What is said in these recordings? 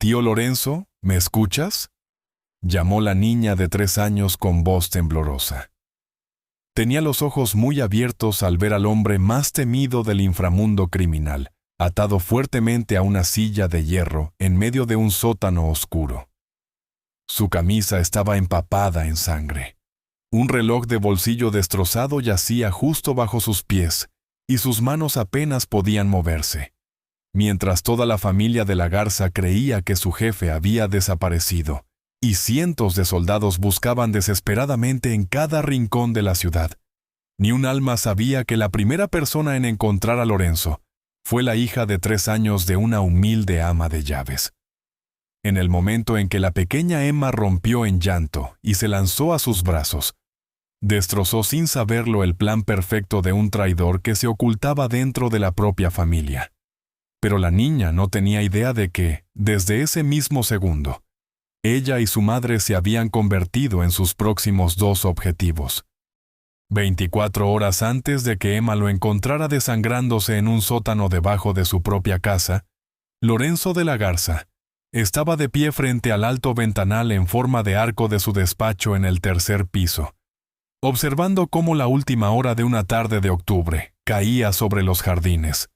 Tío Lorenzo, ¿me escuchas?, llamó la niña de 3 años con voz temblorosa. Tenía los ojos muy abiertos al ver al hombre más temido del inframundo criminal, atado fuertemente a una silla de hierro en medio de un sótano oscuro. Su camisa estaba empapada en sangre. Un reloj de bolsillo destrozado yacía justo bajo sus pies, y sus manos apenas podían moverse, mientras toda la familia de la Garza creía que su jefe había desaparecido, y cientos de soldados buscaban desesperadamente en cada rincón de la ciudad. Ni un alma sabía que la primera persona en encontrar a Lorenzo fue la hija de 3 años de una humilde ama de llaves. En el momento en que la pequeña Emma rompió en llanto y se lanzó a sus brazos, destrozó sin saberlo el plan perfecto de un traidor que se ocultaba dentro de la propia familia. Pero la niña no tenía idea de que, desde ese mismo segundo, ella y su madre se habían convertido en sus próximos 2 objetivos. 24 horas antes de que Emma lo encontrara desangrándose en un sótano debajo de su propia casa, Lorenzo de la Garza estaba de pie frente al alto ventanal en forma de arco de su despacho en el 3er piso, observando cómo la última hora de una tarde de octubre caía sobre los jardines.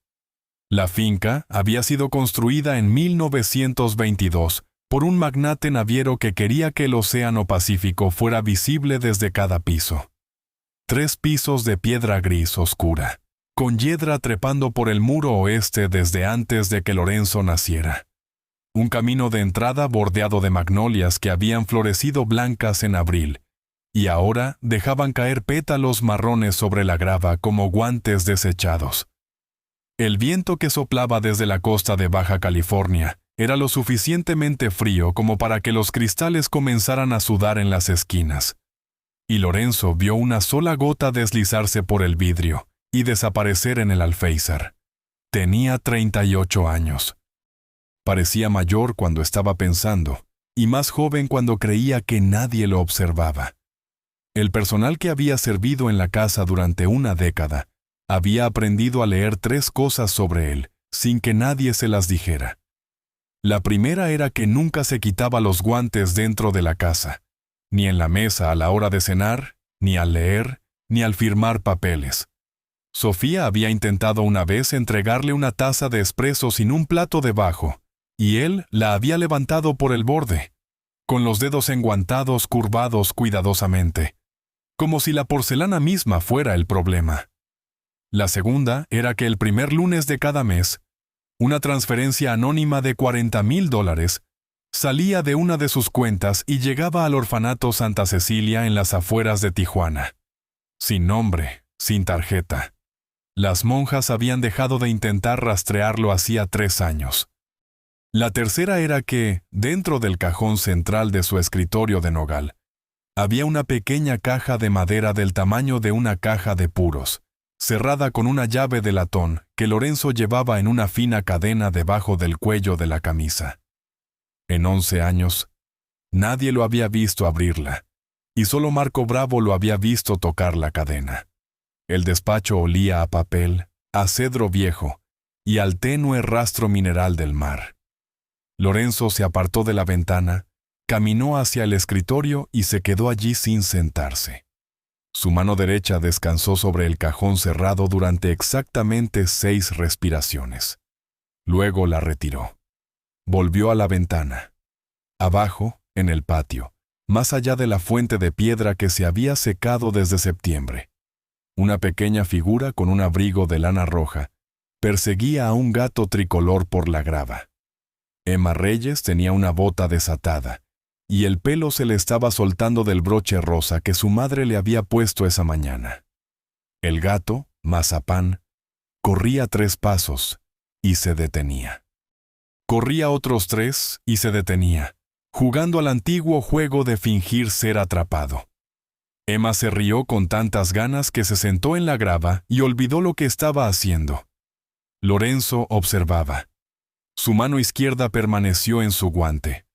La finca había sido construida en 1922 por un magnate naviero que quería que el Océano Pacífico fuera visible desde cada piso. 3 pisos de piedra gris oscura, con hiedra trepando por el muro oeste desde antes de que Lorenzo naciera. Un camino de entrada bordeado de magnolias que habían florecido blancas en abril, y ahora dejaban caer pétalos marrones sobre la grava como guantes desechados. El viento que soplaba desde la costa de Baja California era lo suficientemente frío como para que los cristales comenzaran a sudar en las esquinas. Y Lorenzo vio una sola gota deslizarse por el vidrio y desaparecer en el alféizar. Tenía 38 años. Parecía mayor cuando estaba pensando, y más joven cuando creía que nadie lo observaba. El personal que había servido en la casa durante una década había aprendido a leer 3 cosas sobre él, sin que nadie se las dijera. La primera era que nunca se quitaba los guantes dentro de la casa, ni en la mesa a la hora de cenar, ni al leer, ni al firmar papeles. Sofía había intentado una vez entregarle una taza de espresso sin un plato debajo, y él la había levantado por el borde, con los dedos enguantados curvados cuidadosamente, como si la porcelana misma fuera el problema. La segunda era que el primer lunes de cada mes, una transferencia anónima de $40,000 salía de una de sus cuentas y llegaba al orfanato Santa Cecilia en las afueras de Tijuana. Sin nombre, sin tarjeta. Las monjas habían dejado de intentar rastrearlo hacía 3 años. La tercera era que, dentro del cajón central de su escritorio de nogal, había una pequeña caja de madera del tamaño de una caja de puros, cerrada con una llave de latón que Lorenzo llevaba en una fina cadena debajo del cuello de la camisa. En 11 años, nadie lo había visto abrirla, y solo Marco Bravo lo había visto tocar la cadena. El despacho olía a papel, a cedro viejo y al tenue rastro mineral del mar. Lorenzo se apartó de la ventana, caminó hacia el escritorio y se quedó allí sin sentarse. Su mano derecha descansó sobre el cajón cerrado durante exactamente 6 respiraciones. Luego la retiró. Volvió a la ventana. Abajo, en el patio, más allá de la fuente de piedra que se había secado desde septiembre, una pequeña figura con un abrigo de lana roja perseguía a un gato tricolor por la grava. Emma Reyes tenía una bota desatada, y el pelo se le estaba soltando del broche rosa que su madre le había puesto esa mañana. El gato, Mazapán, corría 3 pasos y se detenía. Corría otros 3 y se detenía, jugando al antiguo juego de fingir ser atrapado. Emma se rió con tantas ganas que se sentó en la grava y olvidó lo que estaba haciendo. Lorenzo observaba. Su mano izquierda permaneció en su guante.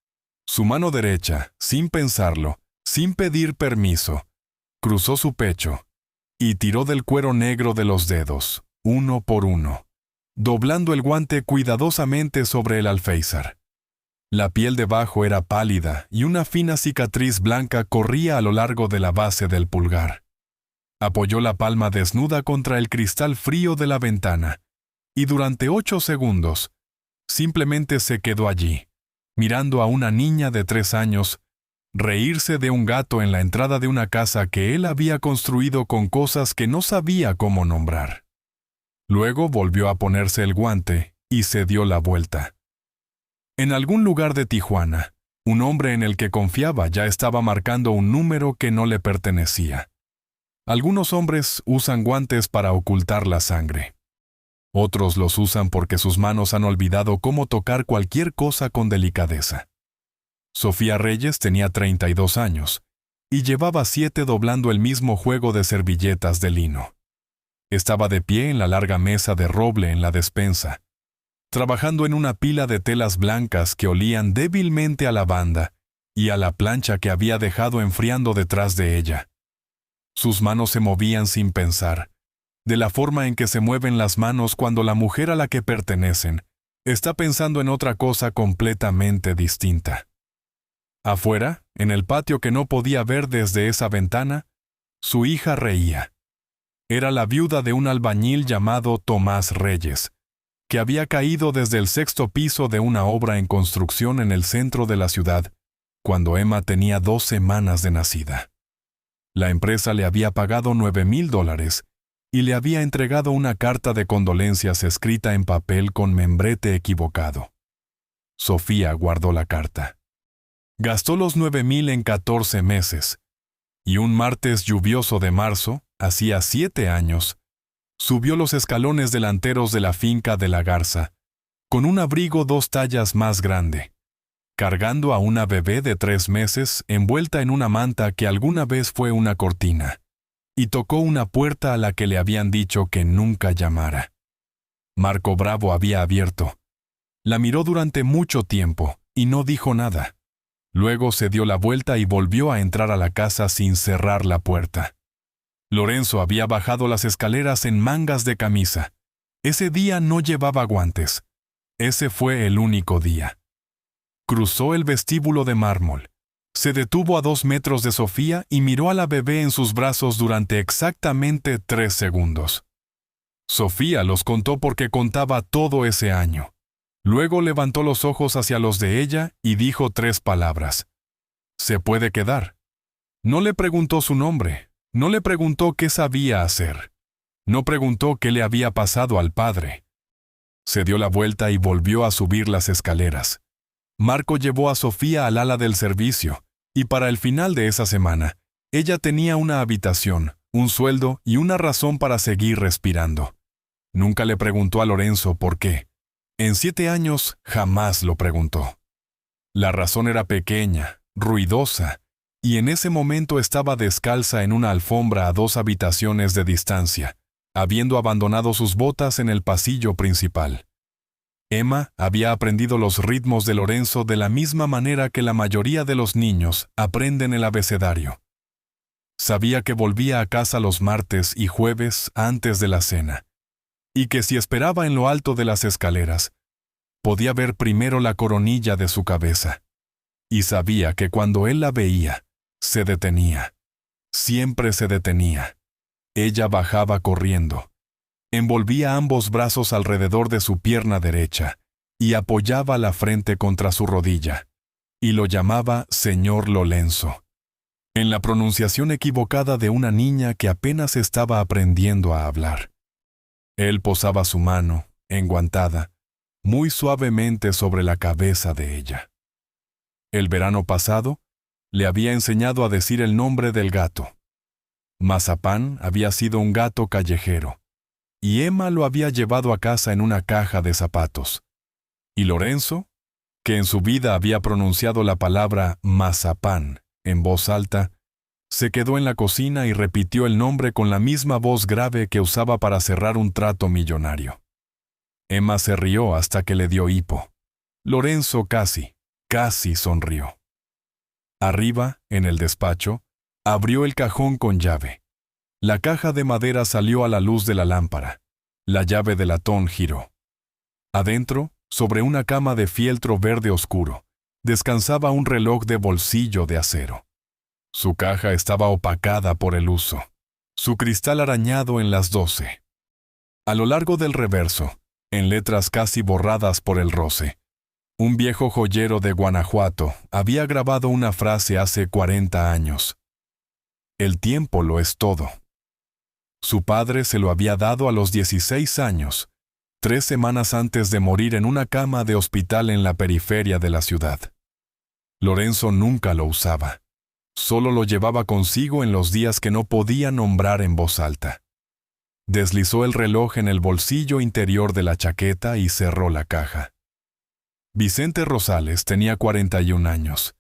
Su mano derecha, sin pensarlo, sin pedir permiso, cruzó su pecho y tiró del cuero negro de los dedos, uno por uno, doblando el guante cuidadosamente sobre el alféizar. La piel debajo era pálida y una fina cicatriz blanca corría a lo largo de la base del pulgar. Apoyó la palma desnuda contra el cristal frío de la ventana y durante 8 segundos simplemente se quedó allí, mirando a una niña de 3 años reírse de un gato en la entrada de una casa que él había construido con cosas que no sabía cómo nombrar. Luego volvió a ponerse el guante y se dio la vuelta. En algún lugar de Tijuana, un hombre en el que confiaba ya estaba marcando un número que no le pertenecía. Algunos hombres usan guantes para ocultar la sangre. Otros los usan porque sus manos han olvidado cómo tocar cualquier cosa con delicadeza. Sofía Reyes tenía 32 años y llevaba 7 doblando el mismo juego de servilletas de lino. Estaba de pie en la larga mesa de roble en la despensa, trabajando en una pila de telas blancas que olían débilmente a lavanda y a la plancha que había dejado enfriando detrás de ella. Sus manos se movían sin pensar, de la forma en que se mueven las manos cuando la mujer a la que pertenecen está pensando en otra cosa completamente distinta. Afuera, en el patio que no podía ver desde esa ventana, su hija reía. Era la viuda de un albañil llamado Tomás Reyes, que había caído desde el 6º piso de una obra en construcción en el centro de la ciudad, cuando Emma tenía 2 semanas de nacida. La empresa le había pagado $9,000 y le había entregado una carta de condolencias escrita en papel con membrete equivocado. Sofía guardó la carta. Gastó los $9,000 en 14 meses, y un martes lluvioso de marzo, hacía 7 años, subió los escalones delanteros de la finca de la Garza, con un abrigo 2 tallas más grande, cargando a una bebé de 3 meses envuelta en una manta que alguna vez fue una cortina, y tocó una puerta a la que le habían dicho que nunca llamara. Marco Bravo había abierto. La miró durante mucho tiempo y no dijo nada. Luego se dio la vuelta y volvió a entrar a la casa sin cerrar la puerta. Lorenzo había bajado las escaleras en mangas de camisa. Ese día no llevaba guantes. Ese fue el único día. Cruzó el vestíbulo de mármol. Se detuvo a 2 metros de Sofía y miró a la bebé en sus brazos durante exactamente 3 segundos. Sofía los contó porque contaba todo ese año. Luego levantó los ojos hacia los de ella y dijo 3 palabras. «Se puede quedar». No le preguntó su nombre. No le preguntó qué sabía hacer. No preguntó qué le había pasado al padre. Se dio la vuelta y volvió a subir las escaleras. Marco llevó a Sofía al ala del servicio, y para el final de esa semana, ella tenía una habitación, un sueldo y una razón para seguir respirando. Nunca le preguntó a Lorenzo por qué. En 7 años jamás lo preguntó. La razón era pequeña, ruidosa, y en ese momento estaba descalza en una alfombra a 2 habitaciones de distancia, habiendo abandonado sus botas en el pasillo principal. Emma había aprendido los ritmos de Lorenzo de la misma manera que la mayoría de los niños aprenden el abecedario. Sabía que volvía a casa los martes y jueves antes de la cena, y que si esperaba en lo alto de las escaleras, podía ver primero la coronilla de su cabeza. Y sabía que cuando él la veía, se detenía. Siempre se detenía. Ella bajaba corriendo. Envolvía ambos brazos alrededor de su pierna derecha y apoyaba la frente contra su rodilla. Y lo llamaba Señor Lolenzo, en la pronunciación equivocada de una niña que apenas estaba aprendiendo a hablar. Él posaba su mano, enguantada, muy suavemente sobre la cabeza de ella. El verano pasado, le había enseñado a decir el nombre del gato. Mazapán había sido un gato callejero, y Emma lo había llevado a casa en una caja de zapatos. Y Lorenzo, que en su vida había pronunciado la palabra mazapán en voz alta, se quedó en la cocina y repitió el nombre con la misma voz grave que usaba para cerrar un trato millonario. Emma se rió hasta que le dio hipo. Lorenzo casi sonrió. Arriba, en el despacho, abrió el cajón con llave. La caja de madera salió a la luz de la lámpara. La llave de latón giró. Adentro, sobre una cama de fieltro verde oscuro, descansaba un reloj de bolsillo de acero. Su caja estaba opacada por el uso, su cristal arañado en las 12. A lo largo del reverso, en letras casi borradas por el roce, un viejo joyero de Guanajuato había grabado una frase hace 40 años. El tiempo lo es todo. Su padre se lo había dado a los 16 años, 3 semanas antes de morir en una cama de hospital en la periferia de la ciudad. Lorenzo nunca lo usaba. Solo lo llevaba consigo en los días que no podía nombrar en voz alta. Deslizó el reloj en el bolsillo interior de la chaqueta y cerró la caja. Vicente Rosales tenía 41 años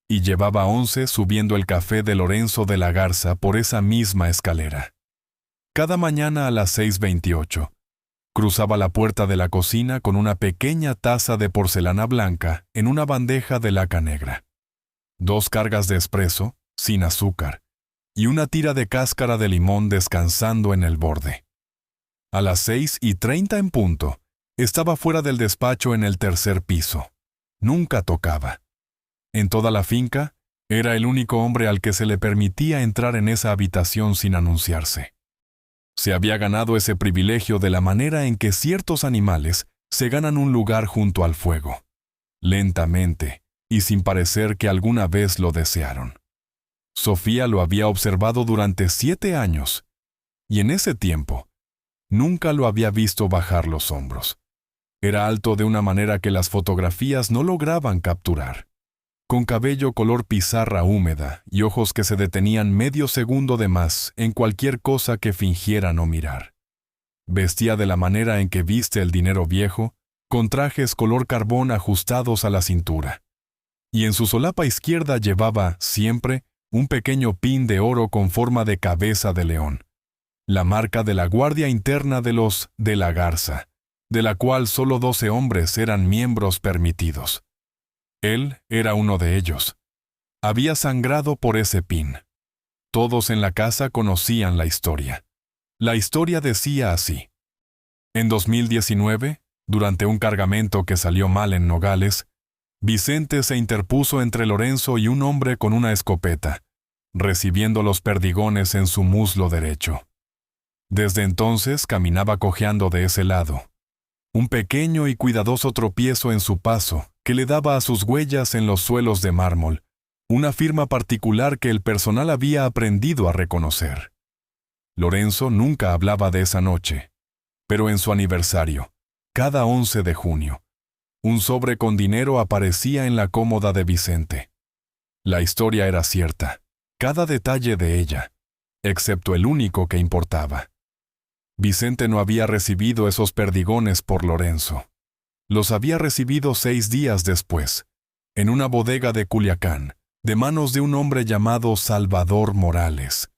y llevaba 11 subiendo el café de Lorenzo de la Garza por esa misma escalera. Cada mañana a las 6:28, cruzaba la puerta de la cocina con una pequeña taza de porcelana blanca en una bandeja de laca negra, 2 cargas de espresso, sin azúcar, y una tira de cáscara de limón descansando en el borde. A las 6:30 en punto, estaba fuera del despacho en el tercer piso. Nunca tocaba. En toda la finca, era el único hombre al que se le permitía entrar en esa habitación sin anunciarse. Se había ganado ese privilegio de la manera en que ciertos animales se ganan un lugar junto al fuego, lentamente y sin parecer que alguna vez lo desearon. Sofía lo había observado durante 7 años, y en ese tiempo, nunca lo había visto bajar los hombros. Era alto de una manera que las fotografías no lograban capturar, con cabello color pizarra húmeda y ojos que se detenían medio segundo de más en cualquier cosa que fingiera no mirar. Vestía de la manera en que viste el dinero viejo, con trajes color carbón ajustados a la cintura. Y en su solapa izquierda llevaba, siempre, un pequeño pin de oro con forma de cabeza de león, la marca de la guardia interna de los de la Garza, de la cual solo 12 hombres eran miembros permitidos. Él era uno de ellos. Había sangrado por ese pin. Todos en la casa conocían la historia. La historia decía así. En 2019, durante un cargamento que salió mal en Nogales, Vicente se interpuso entre Lorenzo y un hombre con una escopeta, recibiendo los perdigones en su muslo derecho. Desde entonces caminaba cojeando de ese lado. Un pequeño y cuidadoso tropiezo en su paso que le daba a sus huellas en los suelos de mármol una firma particular que el personal había aprendido a reconocer. Lorenzo nunca hablaba de esa noche, pero en su aniversario, cada 11 de junio, un sobre con dinero aparecía en la cómoda de Vicente. La historia era cierta, cada detalle de ella, excepto el único que importaba. Vicente no había recibido esos perdigones por Lorenzo. Los había recibido 6 días después, en una bodega de Culiacán, de manos de un hombre llamado Salvador Morales,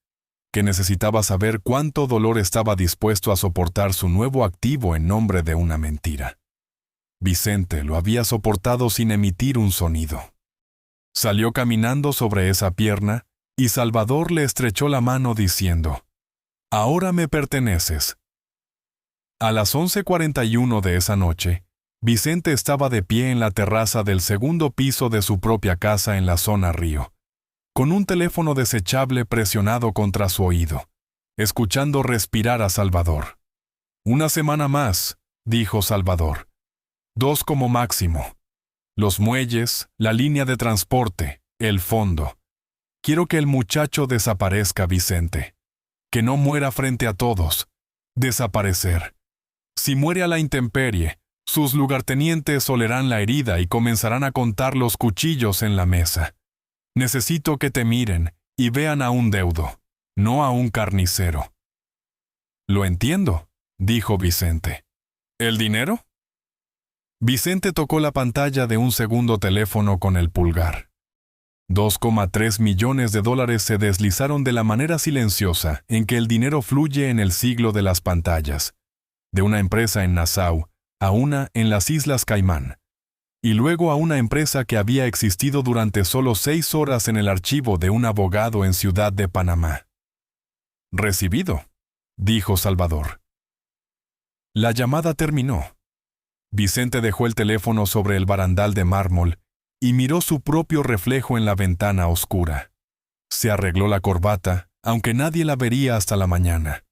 que necesitaba saber cuánto dolor estaba dispuesto a soportar su nuevo activo en nombre de una mentira. Vicente lo había soportado sin emitir un sonido. Salió caminando sobre esa pierna y Salvador le estrechó la mano diciendo: «Ahora me perteneces». A las 11:41 de esa noche, Vicente estaba de pie en la terraza del segundo piso de su propia casa en la zona Río, con un teléfono desechable presionado contra su oído, escuchando respirar a Salvador. «Una semana más», dijo Salvador. «2 como máximo. Los muelles, la línea de transporte, el fondo. Quiero que el muchacho desaparezca, Vicente. Que no muera frente a todos. Desaparecer. Si muere a la intemperie, sus lugartenientes olerán la herida y comenzarán a contar los cuchillos en la mesa. Necesito que te miren y vean a un deudo, no a un carnicero». «Lo entiendo», dijo Vicente. «¿El dinero?» Vicente tocó la pantalla de un segundo teléfono con el pulgar. 2,3 millones de dólares se deslizaron de la manera silenciosa en que el dinero fluye en el siglo de las pantallas, de una empresa en Nassau a una en las Islas Caimán, y luego a una empresa que había existido durante solo 6 horas en el archivo de un abogado en Ciudad de Panamá. «Recibido», dijo Salvador. La llamada terminó. Vicente dejó el teléfono sobre el barandal de mármol y miró su propio reflejo en la ventana oscura. Se arregló la corbata, aunque nadie la vería hasta la mañana.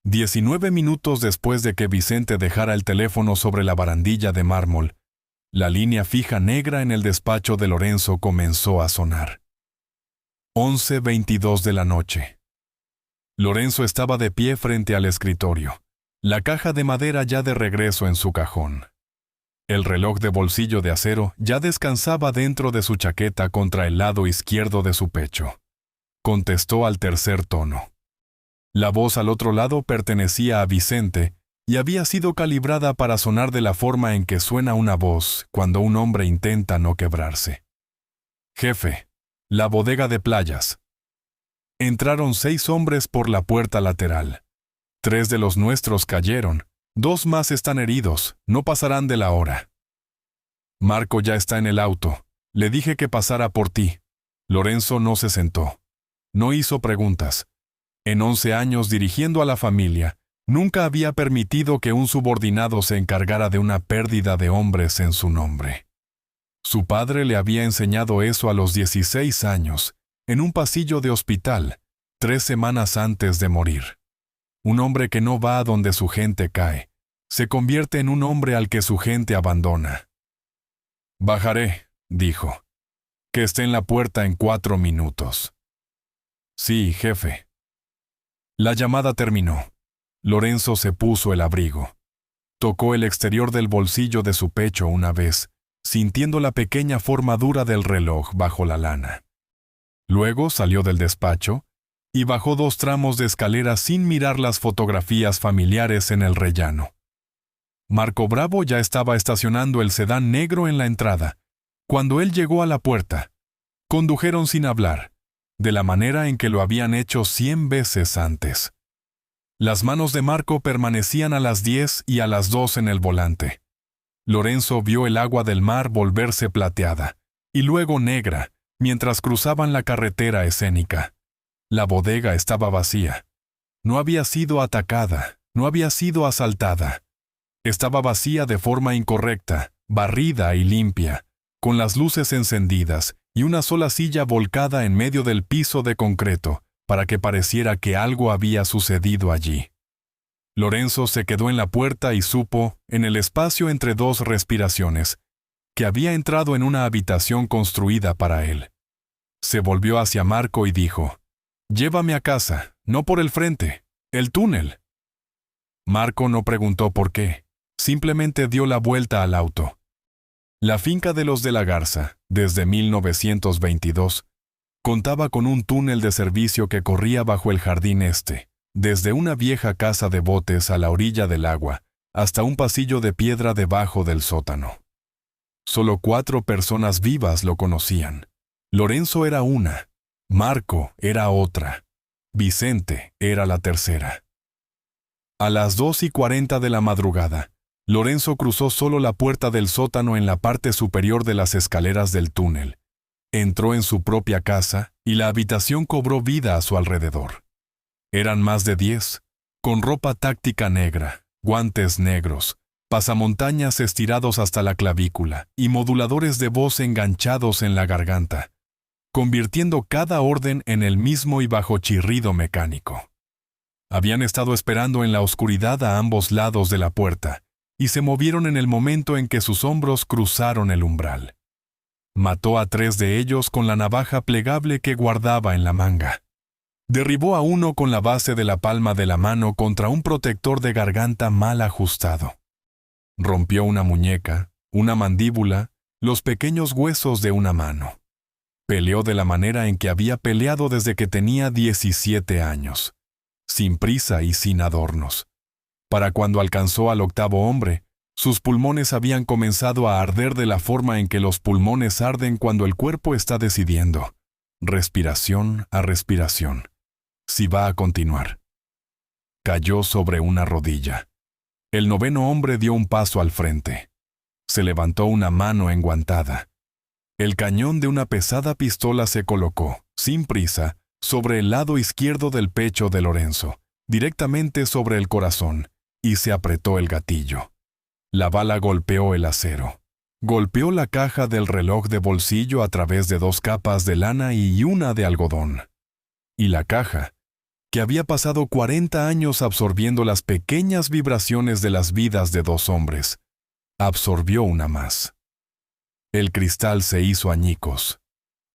19 minutos después de que Vicente dejara el teléfono sobre la barandilla de mármol, la línea fija negra en el despacho de Lorenzo comenzó a sonar. 11:22 de la noche. Lorenzo estaba de pie frente al escritorio, la caja de madera ya de regreso en su cajón. El reloj de bolsillo de acero ya descansaba dentro de su chaqueta contra el lado izquierdo de su pecho. Contestó al tercer tono. La voz al otro lado pertenecía a Vicente y había sido calibrada para sonar de la forma en que suena una voz cuando un hombre intenta no quebrarse. Jefe, la bodega de Playas. Entraron 6 hombres por la puerta lateral. 3 de los nuestros cayeron. 2 más están heridos, no pasarán de la hora. Marco ya está en el auto. Le dije que pasara por ti. Lorenzo no se sentó. No hizo preguntas. En 11 años dirigiendo a la familia, nunca había permitido que un subordinado se encargara de una pérdida de hombres en su nombre. Su padre le había enseñado eso a los 16 años, en un pasillo de hospital, 3 semanas antes de morir. Un hombre que no va a donde su gente cae, se convierte en un hombre al que su gente abandona. Bajaré, dijo. Que esté en la puerta en 4 minutos. Sí, jefe. La llamada terminó. Lorenzo se puso el abrigo. Tocó el exterior del bolsillo de su pecho una vez, sintiendo la pequeña forma dura del reloj bajo la lana. Luego salió del despacho y bajó 2 tramos de escalera sin mirar las fotografías familiares en el rellano. Marco Bravo ya estaba estacionando el sedán negro en la entrada. Cuando él llegó a la puerta, condujeron sin hablar, de la manera en que lo habían hecho 100 veces antes. Las manos de Marco permanecían a las 10 y a las 2 en el volante. Lorenzo vio el agua del mar volverse plateada, y luego negra, mientras cruzaban la carretera escénica. La bodega estaba vacía. No había sido atacada, no había sido asaltada. Estaba vacía de forma incorrecta, barrida y limpia, con las luces encendidas y una sola silla volcada en medio del piso de concreto, para que pareciera que algo había sucedido allí. Lorenzo se quedó en la puerta y supo, en el espacio entre 2 respiraciones, que había entrado en una habitación construida para él. Se volvió hacia Marco y dijo, «Llévame a casa, no por el frente, el túnel». Marco no preguntó por qué, simplemente dio la vuelta al auto. La finca de los de la Garza, desde 1922, contaba con un túnel de servicio que corría bajo el jardín este, desde una vieja casa de botes a la orilla del agua, hasta un pasillo de piedra debajo del sótano. Solo 4 personas vivas lo conocían. Lorenzo era una, Marco era otra, Vicente era la tercera. A las 2:40 de la madrugada, Lorenzo cruzó solo la puerta del sótano en la parte superior de las escaleras del túnel. Entró en su propia casa y la habitación cobró vida a su alrededor. Eran más de 10, con ropa táctica negra, guantes negros, pasamontañas estirados hasta la clavícula y moduladores de voz enganchados en la garganta, convirtiendo cada orden en el mismo y bajo chirrido mecánico. Habían estado esperando en la oscuridad a ambos lados de la puerta, y se movieron en el momento en que sus hombros cruzaron el umbral. Mató a 3 de ellos con la navaja plegable que guardaba en la manga. Derribó a uno con la base de la palma de la mano contra un protector de garganta mal ajustado. Rompió una muñeca, una mandíbula, los pequeños huesos de una mano. Peleó de la manera en que había peleado desde que tenía 17 años, sin prisa y sin adornos. Para cuando alcanzó al 8º hombre, sus pulmones habían comenzado a arder de la forma en que los pulmones arden cuando el cuerpo está decidiendo, respiración a respiración, si va a continuar. Cayó sobre una rodilla. El 9º hombre dio un paso al frente. Se levantó una mano enguantada. El cañón de una pesada pistola se colocó, sin prisa, sobre el lado izquierdo del pecho de Lorenzo, directamente sobre el corazón, y se apretó el gatillo. La bala golpeó el acero. Golpeó la caja del reloj de bolsillo a través de 2 capas de lana y una de algodón. Y la caja, que había pasado 40 años absorbiendo las pequeñas vibraciones de las vidas de 2 hombres, absorbió una más. El cristal se hizo añicos.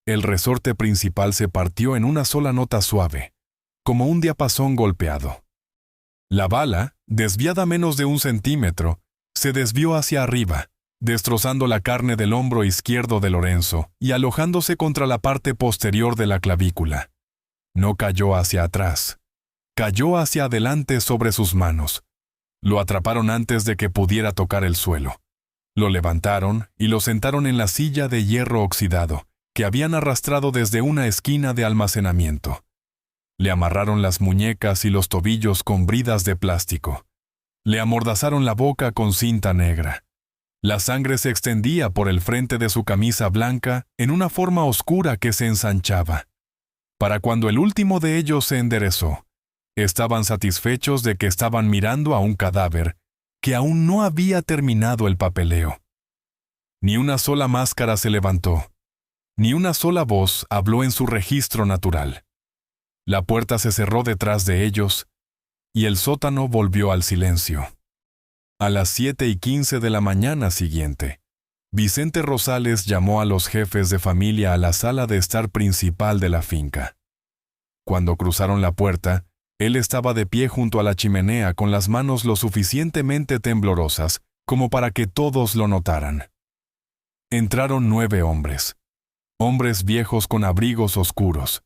El resorte principal se partió en una sola nota suave, como un diapasón golpeado. La bala, desviada menos de 1 centímetro, se desvió hacia arriba, destrozando la carne del hombro izquierdo de Lorenzo y alojándose contra la parte posterior de la clavícula. No cayó hacia atrás. Cayó hacia adelante sobre sus manos. Lo atraparon antes de que pudiera tocar el suelo. Lo levantaron y lo sentaron en la silla de hierro oxidado, que habían arrastrado desde una esquina de almacenamiento. Le amarraron las muñecas y los tobillos con bridas de plástico. Le amordazaron la boca con cinta negra. La sangre se extendía por el frente de su camisa blanca en una forma oscura que se ensanchaba. Para cuando el último de ellos se enderezó, estaban satisfechos de que estaban mirando a un cadáver que aún no había terminado el papeleo. Ni una sola máscara se levantó. Ni una sola voz habló en su registro natural. La puerta se cerró detrás de ellos y el sótano volvió al silencio. A las 7:15 de la mañana siguiente, Vicente Rosales llamó a los jefes de familia a la sala de estar principal de la finca. Cuando cruzaron la puerta, él estaba de pie junto a la chimenea con las manos lo suficientemente temblorosas como para que todos lo notaran. Entraron 9 hombres. Hombres viejos con abrigos oscuros.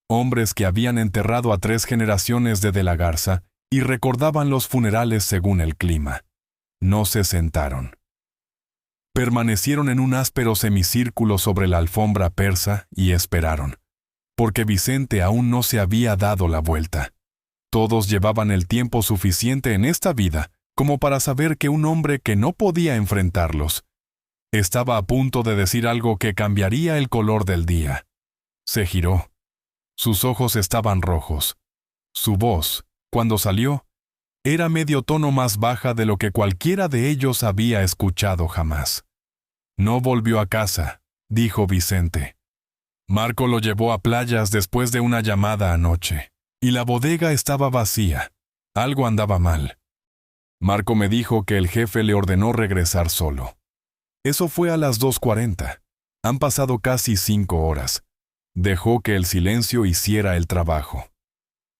Hombres que habían enterrado a 3 generaciones de la Garza y recordaban los funerales según el clima. No se sentaron. Permanecieron en un áspero semicírculo sobre la alfombra persa y esperaron, porque Vicente aún no se había dado la vuelta. Todos llevaban el tiempo suficiente en esta vida como para saber que un hombre que no podía enfrentarlos estaba a punto de decir algo que cambiaría el color del día. Se giró. Sus ojos estaban rojos. Su voz, cuando salió, era medio tono más baja de lo que cualquiera de ellos había escuchado jamás. No volvió a casa, dijo Vicente. Marco lo llevó a Playas después de una llamada anoche, y la bodega estaba vacía. Algo andaba mal. Marco me dijo que el jefe le ordenó regresar solo. Eso fue a las 2:40. Han pasado casi 5 horas. Dejó que el silencio hiciera el trabajo.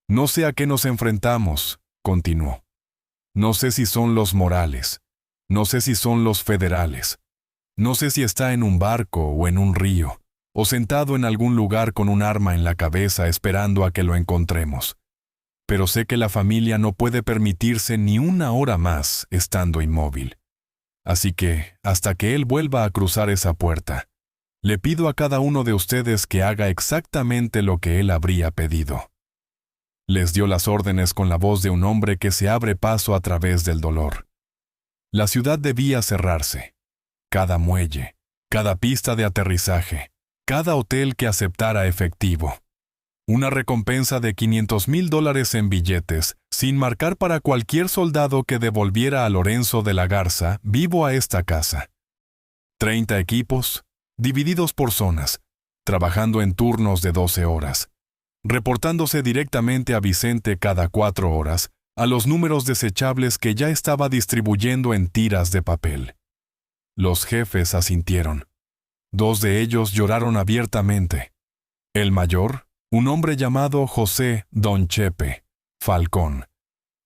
No sé a qué nos enfrentamos, continuó. No sé si son los Morales. No sé si son los federales. No sé si está en un barco o en un río, o sentado en algún lugar con un arma en la cabeza esperando a que lo encontremos. Pero sé que la familia no puede permitirse ni una hora más estando inmóvil. Así que, hasta que él vuelva a cruzar esa puerta, le pido a cada uno de ustedes que haga exactamente lo que él habría pedido. Les dio las órdenes con la voz de un hombre que se abre paso a través del dolor. La ciudad debía cerrarse. Cada muelle, cada pista de aterrizaje, cada hotel que aceptara efectivo. Una recompensa de $500,000 en billetes, sin marcar para cualquier soldado que devolviera a Lorenzo de la Garza vivo a esta casa. 30 equipos, divididos por zonas, trabajando en turnos de 12 horas, reportándose directamente a Vicente cada 4 horas a los números desechables que ya estaba distribuyendo en tiras de papel. Los jefes asintieron. 2 de ellos lloraron abiertamente. El mayor, un hombre llamado José Don Chepe Falcón,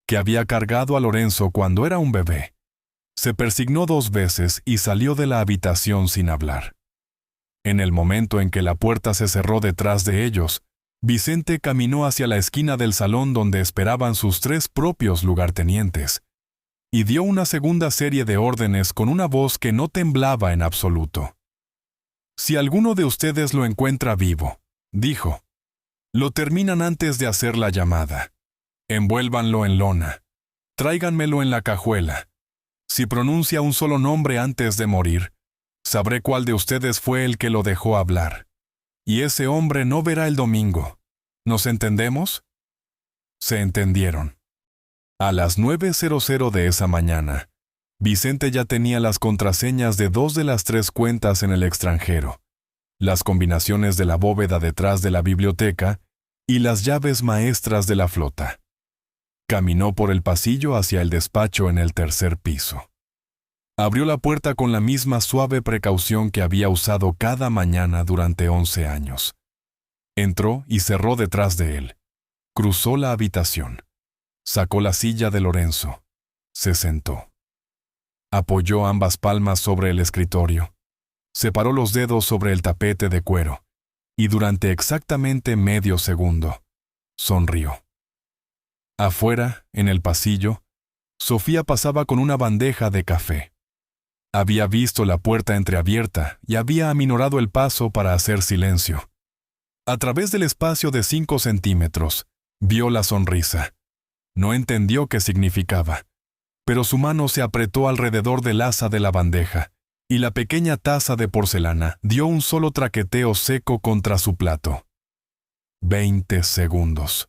que había cargado a Lorenzo cuando era un bebé, se persignó 2 veces y salió de la habitación sin hablar. En el momento en que la puerta se cerró detrás de ellos, Vicente caminó hacia la esquina del salón donde esperaban sus 3 propios lugartenientes, y dio una segunda serie de órdenes con una voz que no temblaba en absoluto. Si alguno de ustedes lo encuentra vivo, dijo, lo terminan antes de hacer la llamada. Envuélvanlo en lona. Tráiganmelo en la cajuela. Si pronuncia un solo nombre antes de morir, sabré cuál de ustedes fue el que lo dejó hablar. Y ese hombre no verá el domingo. ¿Nos entendemos? Se entendieron. A las 9:00 de esa mañana, Vicente ya tenía las contraseñas de 2 de las 3 cuentas en el extranjero, las combinaciones de la bóveda detrás de la biblioteca y las llaves maestras de la flota. Caminó por el pasillo hacia el despacho en el 3er piso. Abrió la puerta con la misma suave precaución que había usado cada mañana durante 11 años. Entró y cerró detrás de él. Cruzó la habitación. Sacó la silla de Lorenzo. Se sentó. Apoyó ambas palmas sobre el escritorio. Separó los dedos sobre el tapete de cuero. Y durante exactamente medio segundo, sonrió. Afuera, en el pasillo, Sofía pasaba con una bandeja de café. Había visto la puerta entreabierta y había aminorado el paso para hacer silencio. A través del espacio de 5 centímetros, vio la sonrisa. No entendió qué significaba, pero su mano se apretó alrededor del asa de la bandeja, y la pequeña taza de porcelana dio un solo traqueteo seco contra su plato. 20 segundos.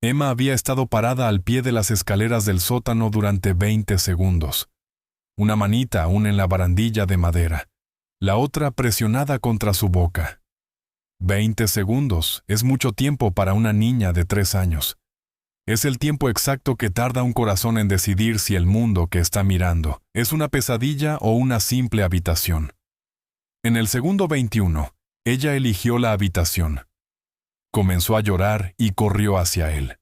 Emma había estado parada al pie de las escaleras del sótano durante 20 segundos. Una manita aún en la barandilla de madera, la otra presionada contra su boca. 20 segundos es mucho tiempo para una niña de 3 años. Es el tiempo exacto que tarda un corazón en decidir si el mundo que está mirando es una pesadilla o una simple habitación. En el segundo 21, ella eligió la habitación. Comenzó a llorar y corrió hacia él.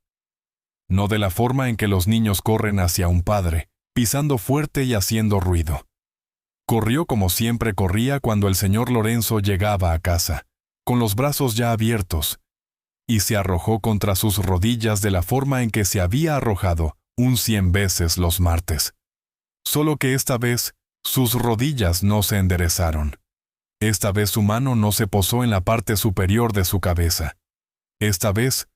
No de la forma en que los niños corren hacia un padre, pisando fuerte y haciendo ruido. Corrió como siempre corría cuando el señor Lorenzo llegaba a casa, con los brazos ya abiertos, y se arrojó contra sus rodillas de la forma en que se había arrojado 100 veces los martes. Solo que esta vez, sus rodillas no se enderezaron. Esta vez su mano no se posó en la parte superior de su cabeza. Esta vez,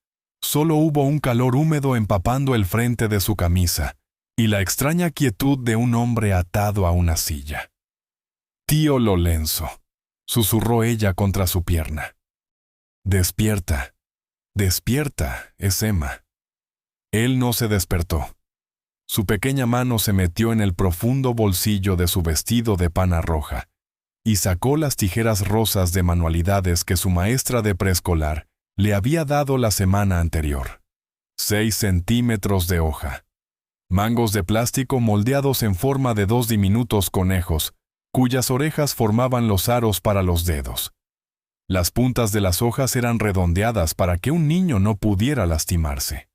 solo hubo un calor húmedo empapando el frente de su camisa, y la extraña quietud de un hombre atado a una silla. «Tío Lorenzo», susurró ella contra su pierna. «Despierta. Despierta, es Emma». Él no se despertó. Su pequeña mano se metió en el profundo bolsillo de su vestido de pana roja y sacó las tijeras rosas de manualidades que su maestra de preescolar le había dado la semana anterior. 6 centímetros de hoja. Mangos de plástico moldeados en forma de 2 diminutos conejos, cuyas orejas formaban los aros para los dedos. Las puntas de las hojas eran redondeadas para que un niño no pudiera lastimarse.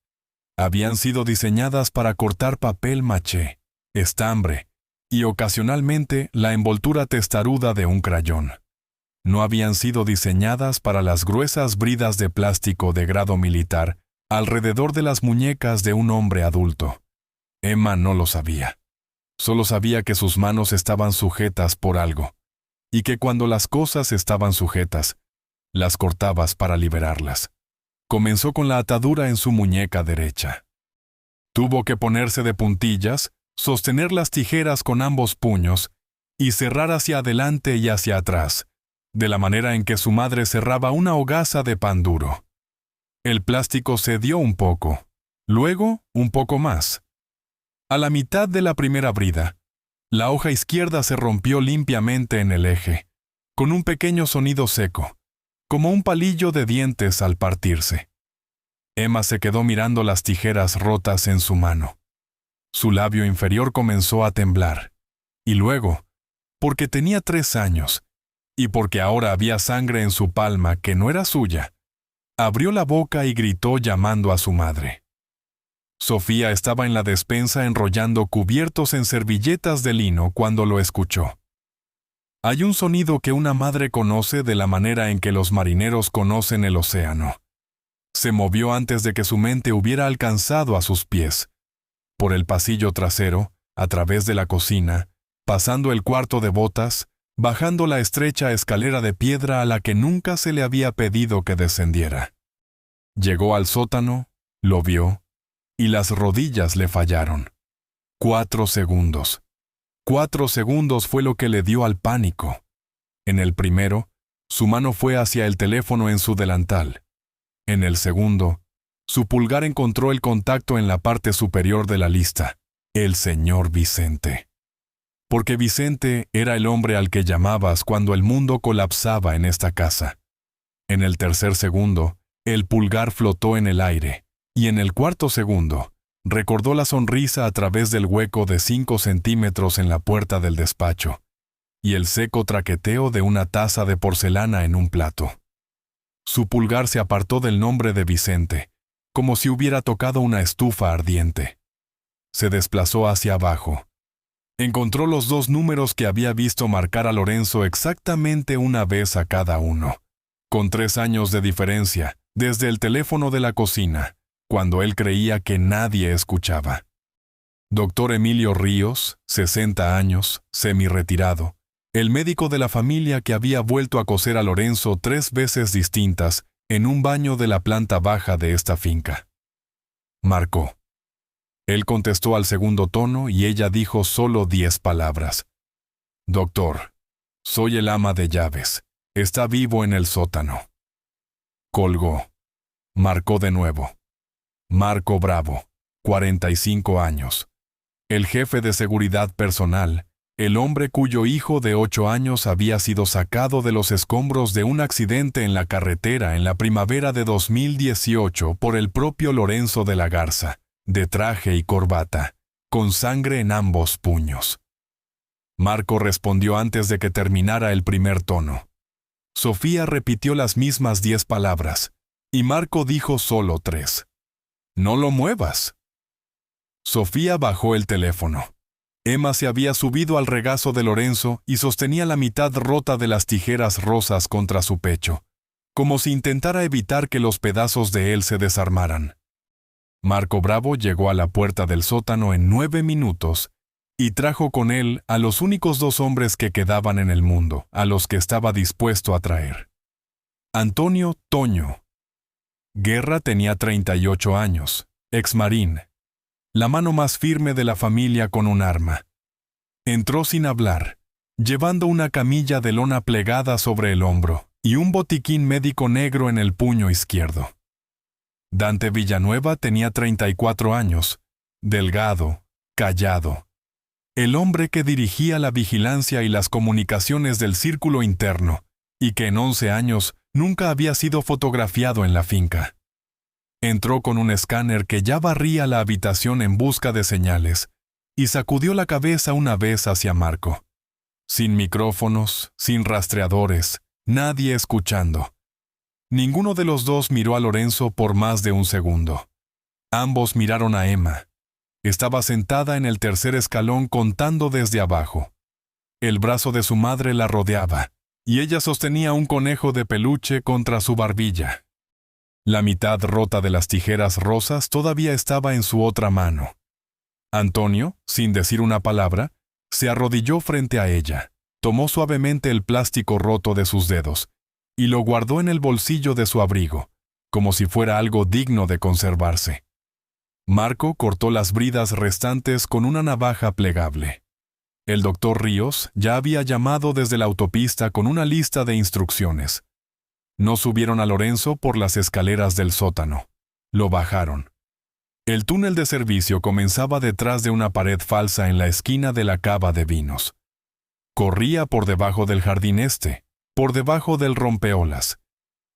Habían sido diseñadas para cortar papel maché, estambre y ocasionalmente la envoltura testaruda de un crayón. No habían sido diseñadas para las gruesas bridas de plástico de grado militar alrededor de las muñecas de un hombre adulto. Emma no lo sabía. Solo sabía que sus manos estaban sujetas por algo, y que cuando las cosas estaban sujetas, las cortabas para liberarlas. Comenzó con la atadura en su muñeca derecha. Tuvo que ponerse de puntillas, sostener las tijeras con ambos puños y cerrar hacia adelante y hacia atrás, de la manera en que su madre cerraba una hogaza de pan duro. El plástico cedió un poco, luego un poco más. A la mitad de la primera brida, la hoja izquierda se rompió limpiamente en el eje, con un pequeño sonido seco, como un palillo de dientes al partirse. Emma se quedó mirando las tijeras rotas en su mano. Su labio inferior comenzó a temblar, y luego, porque tenía 3 años, y porque ahora había sangre en su palma que no era suya, abrió la boca y gritó llamando a su madre. Sofía estaba en la despensa enrollando cubiertos en servilletas de lino cuando lo escuchó. Hay un sonido que una madre conoce de la manera en que los marineros conocen el océano. Se movió antes de que su mente hubiera alcanzado a sus pies. Por el pasillo trasero, a través de la cocina, pasando el cuarto de botas, bajando la estrecha escalera de piedra a la que nunca se le había pedido que descendiera. Llegó al sótano, lo vio, y las rodillas le fallaron. 4 segundos. 4 segundos fue lo que le dio al pánico. En el primero, su mano fue hacia el teléfono en su delantal. En el segundo, su pulgar encontró el contacto en la parte superior de la lista, el señor Vicente. porque Vicente era el hombre al que llamabas cuando el mundo colapsaba en esta casa. En el tercer segundo, el pulgar flotó en el aire, y en el cuarto segundo, recordó la sonrisa a través del hueco de 5 centímetros en la puerta del despacho, y el seco traqueteo de una taza de porcelana en un plato. Su pulgar se apartó del nombre de Vicente, como si hubiera tocado una estufa ardiente. Se desplazó hacia abajo. Encontró los 2 números que había visto marcar a Lorenzo exactamente una vez a cada uno, con 3 años de diferencia, desde el teléfono de la cocina, cuando él creía que nadie escuchaba. Dr. Emilio Ríos, 60 años, semi-retirado, el médico de la familia que había vuelto a coser a Lorenzo 3 veces distintas en un baño de la planta baja de esta finca. Marcó. Él contestó al segundo tono y ella dijo solo 10 palabras. «Doctor, soy el ama de llaves. Está vivo en el sótano». Colgó. Marcó de nuevo. Marco Bravo, 45 años. El jefe de seguridad personal, el hombre cuyo hijo de 8 años había sido sacado de los escombros de un accidente en la carretera en la primavera de 2018 por el propio Lorenzo de la Garza, de traje y corbata, con sangre en ambos puños. Marco respondió antes de que terminara el primer tono. Sofía repitió las mismas 10 palabras, y Marco dijo solo 3. «No lo muevas». Sofía bajó el teléfono. Emma se había subido al regazo de Lorenzo y sostenía la mitad rota de las tijeras rosas contra su pecho, como si intentara evitar que los pedazos de él se desarmaran. Marco Bravo llegó a la puerta del sótano en 9 minutos y trajo con él a los únicos 2 hombres que quedaban en el mundo, a los que estaba dispuesto a traer. Antonio Toño. Guerra tenía 38 años, exmarín, la mano más firme de la familia con un arma. Entró sin hablar, llevando una camilla de lona plegada sobre el hombro y un botiquín médico negro en el puño izquierdo. Dante Villanueva tenía 34 años, delgado, callado. El hombre que dirigía la vigilancia y las comunicaciones del círculo interno, y que en 11 años nunca había sido fotografiado en la finca. Entró con un escáner que ya barría la habitación en busca de señales, y sacudió la cabeza una vez hacia Marco. Sin micrófonos, sin rastreadores, nadie escuchando. Ninguno de los 2 miró a Lorenzo por más de un segundo. Ambos miraron a Emma. Estaba sentada en el tercer escalón contando desde abajo. El brazo de su madre la rodeaba, y ella sostenía un conejo de peluche contra su barbilla. La mitad rota de las tijeras rosas todavía estaba en su otra mano. Antonio, sin decir una palabra, se arrodilló frente a ella, tomó suavemente el plástico roto de sus dedos y lo guardó en el bolsillo de su abrigo, como si fuera algo digno de conservarse. Marco cortó las bridas restantes con una navaja plegable. El doctor Ríos ya había llamado desde la autopista con una lista de instrucciones. No subieron a Lorenzo por las escaleras del sótano. Lo bajaron. El túnel de servicio comenzaba detrás de una pared falsa en la esquina de la cava de vinos. Corría por debajo del jardín este, por debajo del rompeolas,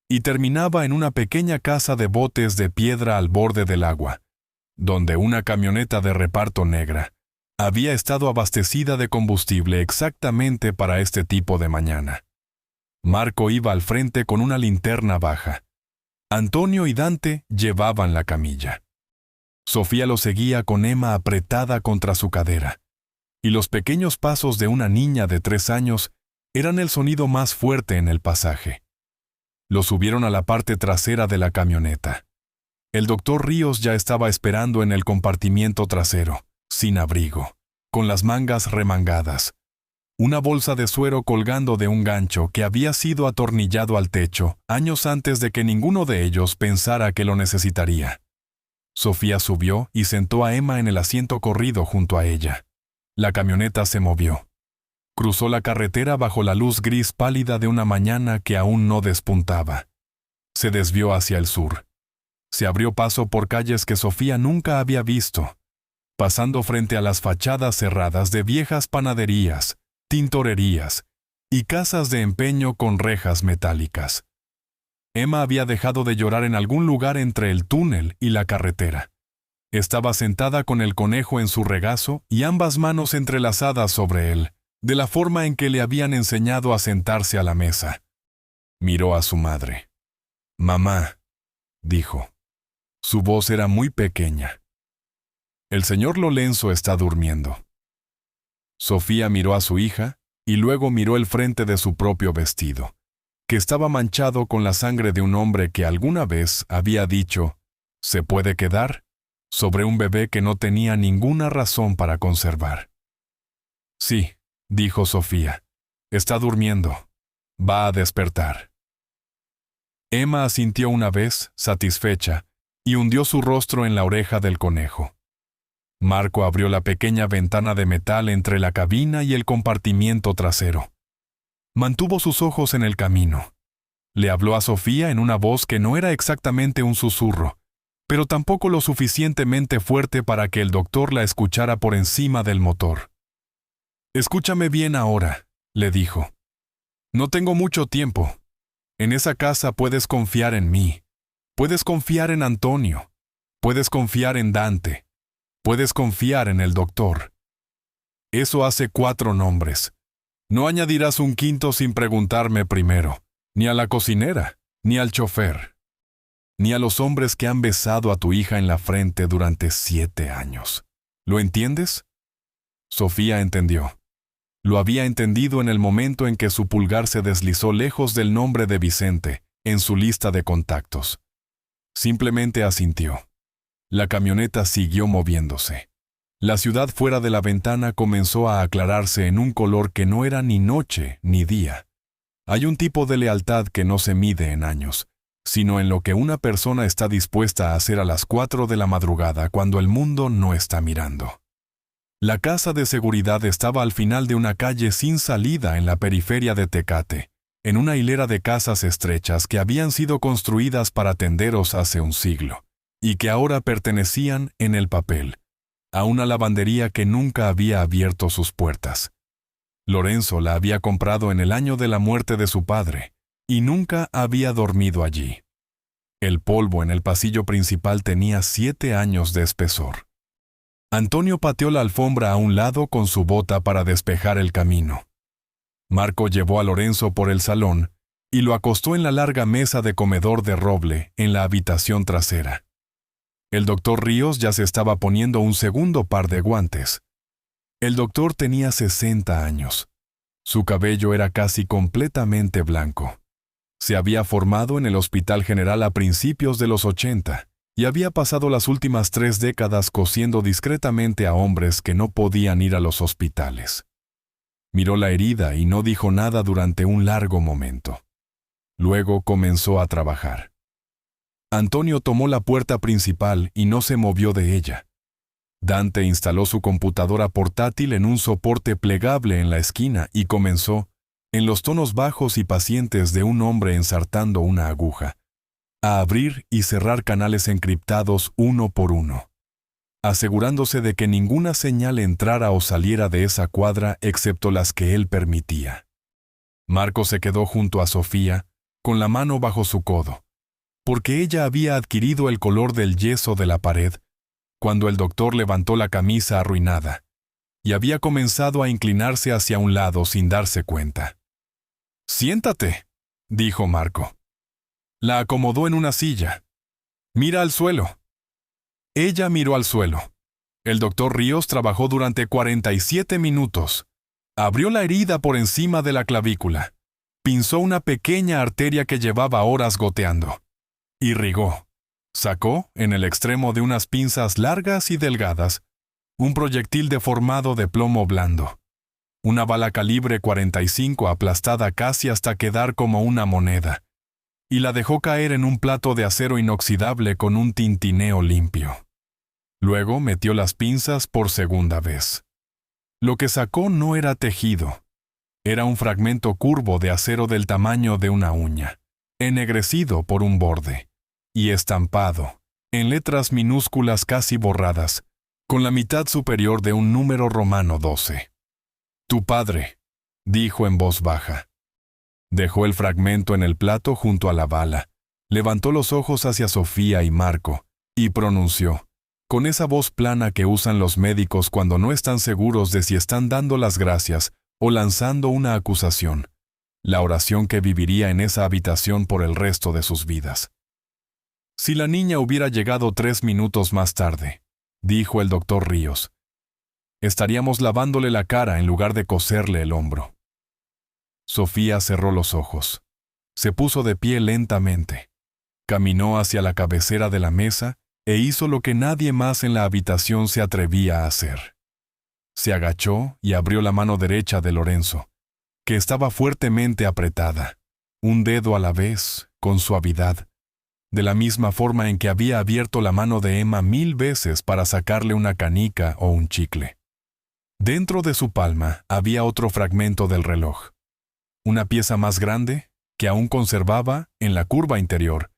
y terminaba en una pequeña casa de botes de piedra al borde del agua, donde una camioneta de reparto negra había estado abastecida de combustible exactamente para este tipo de mañana. Marco iba al frente con una linterna baja. Antonio y Dante llevaban la camilla. Sofía lo seguía con Emma apretada contra su cadera, y los pequeños pasos de una niña de 3 años eran el sonido más fuerte en el pasaje. Lo subieron a la parte trasera de la camioneta. El doctor Ríos ya estaba esperando en el compartimiento trasero, sin abrigo, con las mangas remangadas, una bolsa de suero colgando de un gancho que había sido atornillado al techo años antes de que ninguno de ellos pensara que lo necesitaría. Sofía subió y sentó a Emma en el asiento corrido junto a ella. La camioneta se movió. Cruzó la carretera bajo la luz gris pálida de una mañana que aún no despuntaba. Se desvió hacia el sur. Se abrió paso por calles que Sofía nunca había visto. pasando frente a las fachadas cerradas de viejas panaderías, tintorerías y casas de empeño con rejas metálicas. Emma había dejado de llorar en algún lugar entre el túnel y la carretera. Estaba sentada con el conejo en su regazo y ambas manos entrelazadas sobre él, de la forma en que le habían enseñado a sentarse a la mesa. Miró a su madre. «Mamá», dijo. Su voz era muy pequeña. «El señor Lorenzo está durmiendo». Sofía miró a su hija y luego miró el frente de su propio vestido, que estaba manchado con la sangre de un hombre que alguna vez había dicho, «¿Se puede quedar?», sobre un bebé que no tenía ninguna razón para conservar. «Sí», dijo Sofía, «está durmiendo. Va a despertar». Emma asintió una vez, satisfecha, y hundió su rostro en la oreja del conejo. Marco abrió la pequeña ventana de metal entre la cabina y el compartimiento trasero. Mantuvo sus ojos en el camino. Le habló a Sofía en una voz que no era exactamente un susurro, pero tampoco lo suficientemente fuerte para que el doctor la escuchara por encima del motor. «Escúchame bien ahora», le dijo. «No tengo mucho tiempo. En esa casa puedes confiar en mí. Puedes confiar en Antonio. Puedes confiar en Dante. Puedes confiar en el doctor. Eso hace 4 nombres. No añadirás un quinto sin preguntarme primero, ni a la cocinera, ni al chofer, ni a los hombres que han besado a tu hija en la frente durante 7 años. ¿Lo entiendes?» Sofía entendió. Lo había entendido en el momento en que su pulgar se deslizó lejos del nombre de Vicente, en su lista de contactos. Simplemente asintió. La camioneta siguió moviéndose. La ciudad fuera de la ventana comenzó a aclararse en un color que no era ni noche ni día. Hay un tipo de lealtad que no se mide en años, sino en lo que una persona está dispuesta a hacer a las 4 de la madrugada cuando el mundo no está mirando. La casa de seguridad estaba al final de una calle sin salida en la periferia de Tecate, en una hilera de casas estrechas que habían sido construidas para tenderos hace un siglo, y que ahora pertenecían, en el papel, a una lavandería que nunca había abierto sus puertas. Lorenzo la había comprado en el año de la muerte de su padre, y nunca había dormido allí. El polvo en el pasillo principal tenía 7 años de espesor. Antonio pateó la alfombra a un lado con su bota para despejar el camino. Marco llevó a Lorenzo por el salón y lo acostó en la larga mesa de comedor de roble en la habitación trasera. El doctor Ríos ya se estaba poniendo un segundo par de guantes. El doctor tenía 60 años. Su cabello era casi completamente blanco. Se había formado en el Hospital General a principios de los 80. Y había pasado las últimas 3 décadas cosiendo discretamente a hombres que no podían ir a los hospitales. Miró la herida y no dijo nada durante un largo momento. Luego comenzó a trabajar. Antonio tomó la puerta principal y no se movió de ella. Dante instaló su computadora portátil en un soporte plegable en la esquina y comenzó, en los tonos bajos y pacientes de un hombre ensartando una aguja, a abrir y cerrar canales encriptados uno por uno, asegurándose de que ninguna señal entrara o saliera de esa cuadra excepto las que él permitía. Marco se quedó junto a Sofía, con la mano bajo su codo, porque ella había adquirido el color del yeso de la pared cuando el doctor levantó la camisa arruinada y había comenzado a inclinarse hacia un lado sin darse cuenta. «Siéntate», dijo Marco. La acomodó en una silla. «Mira al suelo». Ella miró al suelo. El doctor Ríos trabajó durante 47 minutos. Abrió la herida por encima de la clavícula. Pinzó una pequeña arteria que llevaba horas goteando. Irrigó. Sacó, en el extremo de unas pinzas largas y delgadas, un proyectil deformado de plomo blando. Una bala calibre 45 aplastada casi hasta quedar como una moneda, y la dejó caer en un plato de acero inoxidable con un tintineo limpio. Luego metió las pinzas por segunda vez. Lo que sacó no era tejido. Era un fragmento curvo de acero del tamaño de una uña, ennegrecido por un borde, y estampado, en letras minúsculas casi borradas, con la mitad superior de un número romano 12. Tu padre, dijo en voz baja. Dejó el fragmento en el plato junto a la bala, levantó los ojos hacia Sofía y Marco, y pronunció, con esa voz plana que usan los médicos cuando no están seguros de si están dando las gracias o lanzando una acusación, la oración que viviría en esa habitación por el resto de sus vidas. Si la niña hubiera llegado 3 minutos más tarde, dijo el doctor Ríos, estaríamos lavándole la cara en lugar de coserle el hombro. Sofía cerró los ojos. Se puso de pie lentamente. Caminó hacia la cabecera de la mesa e hizo lo que nadie más en la habitación se atrevía a hacer. Se agachó y abrió la mano derecha de Lorenzo, que estaba fuertemente apretada, un dedo a la vez, con suavidad, de la misma forma en que había abierto la mano de Emma 1000 veces para sacarle una canica o un chicle. Dentro de su palma había otro fragmento del reloj, una pieza más grande que aún conservaba, en la curva interior,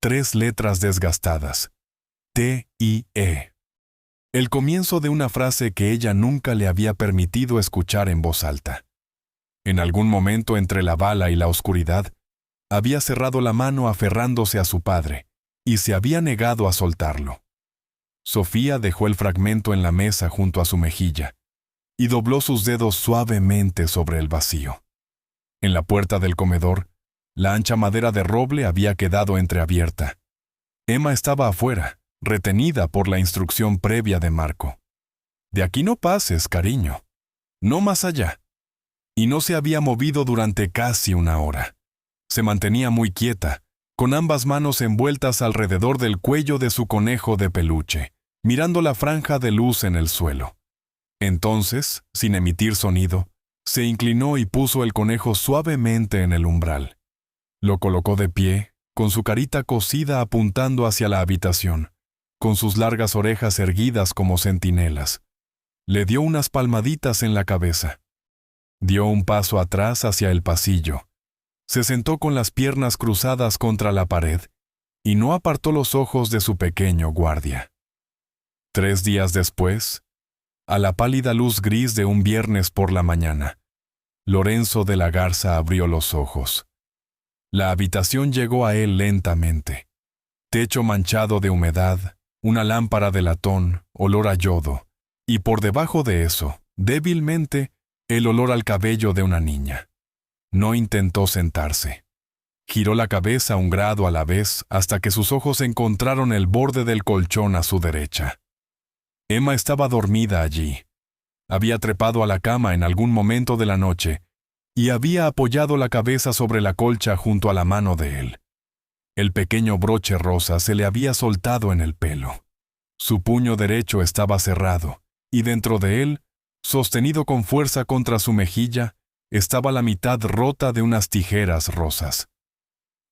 3 letras desgastadas, T-I-E. El comienzo de una frase que ella nunca le había permitido escuchar en voz alta. En algún momento entre la bala y la oscuridad, había cerrado la mano aferrándose a su padre, y se había negado a soltarlo. Sofía dejó el fragmento en la mesa junto a su mejilla, y dobló sus dedos suavemente sobre el vacío. En la puerta del comedor, la ancha madera de roble había quedado entreabierta. Emma estaba afuera, retenida por la instrucción previa de Marco. De aquí no pases, cariño. No más allá. Y no se había movido durante casi una hora. Se mantenía muy quieta, con ambas manos envueltas alrededor del cuello de su conejo de peluche, mirando la franja de luz en el suelo. Entonces, sin emitir sonido, se inclinó y puso el conejo suavemente en el umbral. Lo colocó de pie, con su carita cosida apuntando hacia la habitación, con sus largas orejas erguidas como centinelas. Le dio unas palmaditas en la cabeza. Dio un paso atrás hacia el pasillo. Se sentó con las piernas cruzadas contra la pared y no apartó los ojos de su pequeño guardia. 3 días después, a la pálida luz gris de un viernes por la mañana, Lorenzo de la Garza abrió los ojos. La habitación llegó a él lentamente. Techo manchado de humedad, una lámpara de latón, olor a yodo, y por debajo de eso, débilmente, el olor al cabello de una niña. No intentó sentarse. Giró la cabeza un grado a la vez hasta que sus ojos encontraron el borde del colchón a su derecha. Emma estaba dormida allí. Había trepado a la cama en algún momento de la noche y había apoyado la cabeza sobre la colcha junto a la mano de él. El pequeño broche rosa se le había soltado en el pelo. Su puño derecho estaba cerrado, y dentro de él, sostenido con fuerza contra su mejilla, estaba la mitad rota de unas tijeras rosas.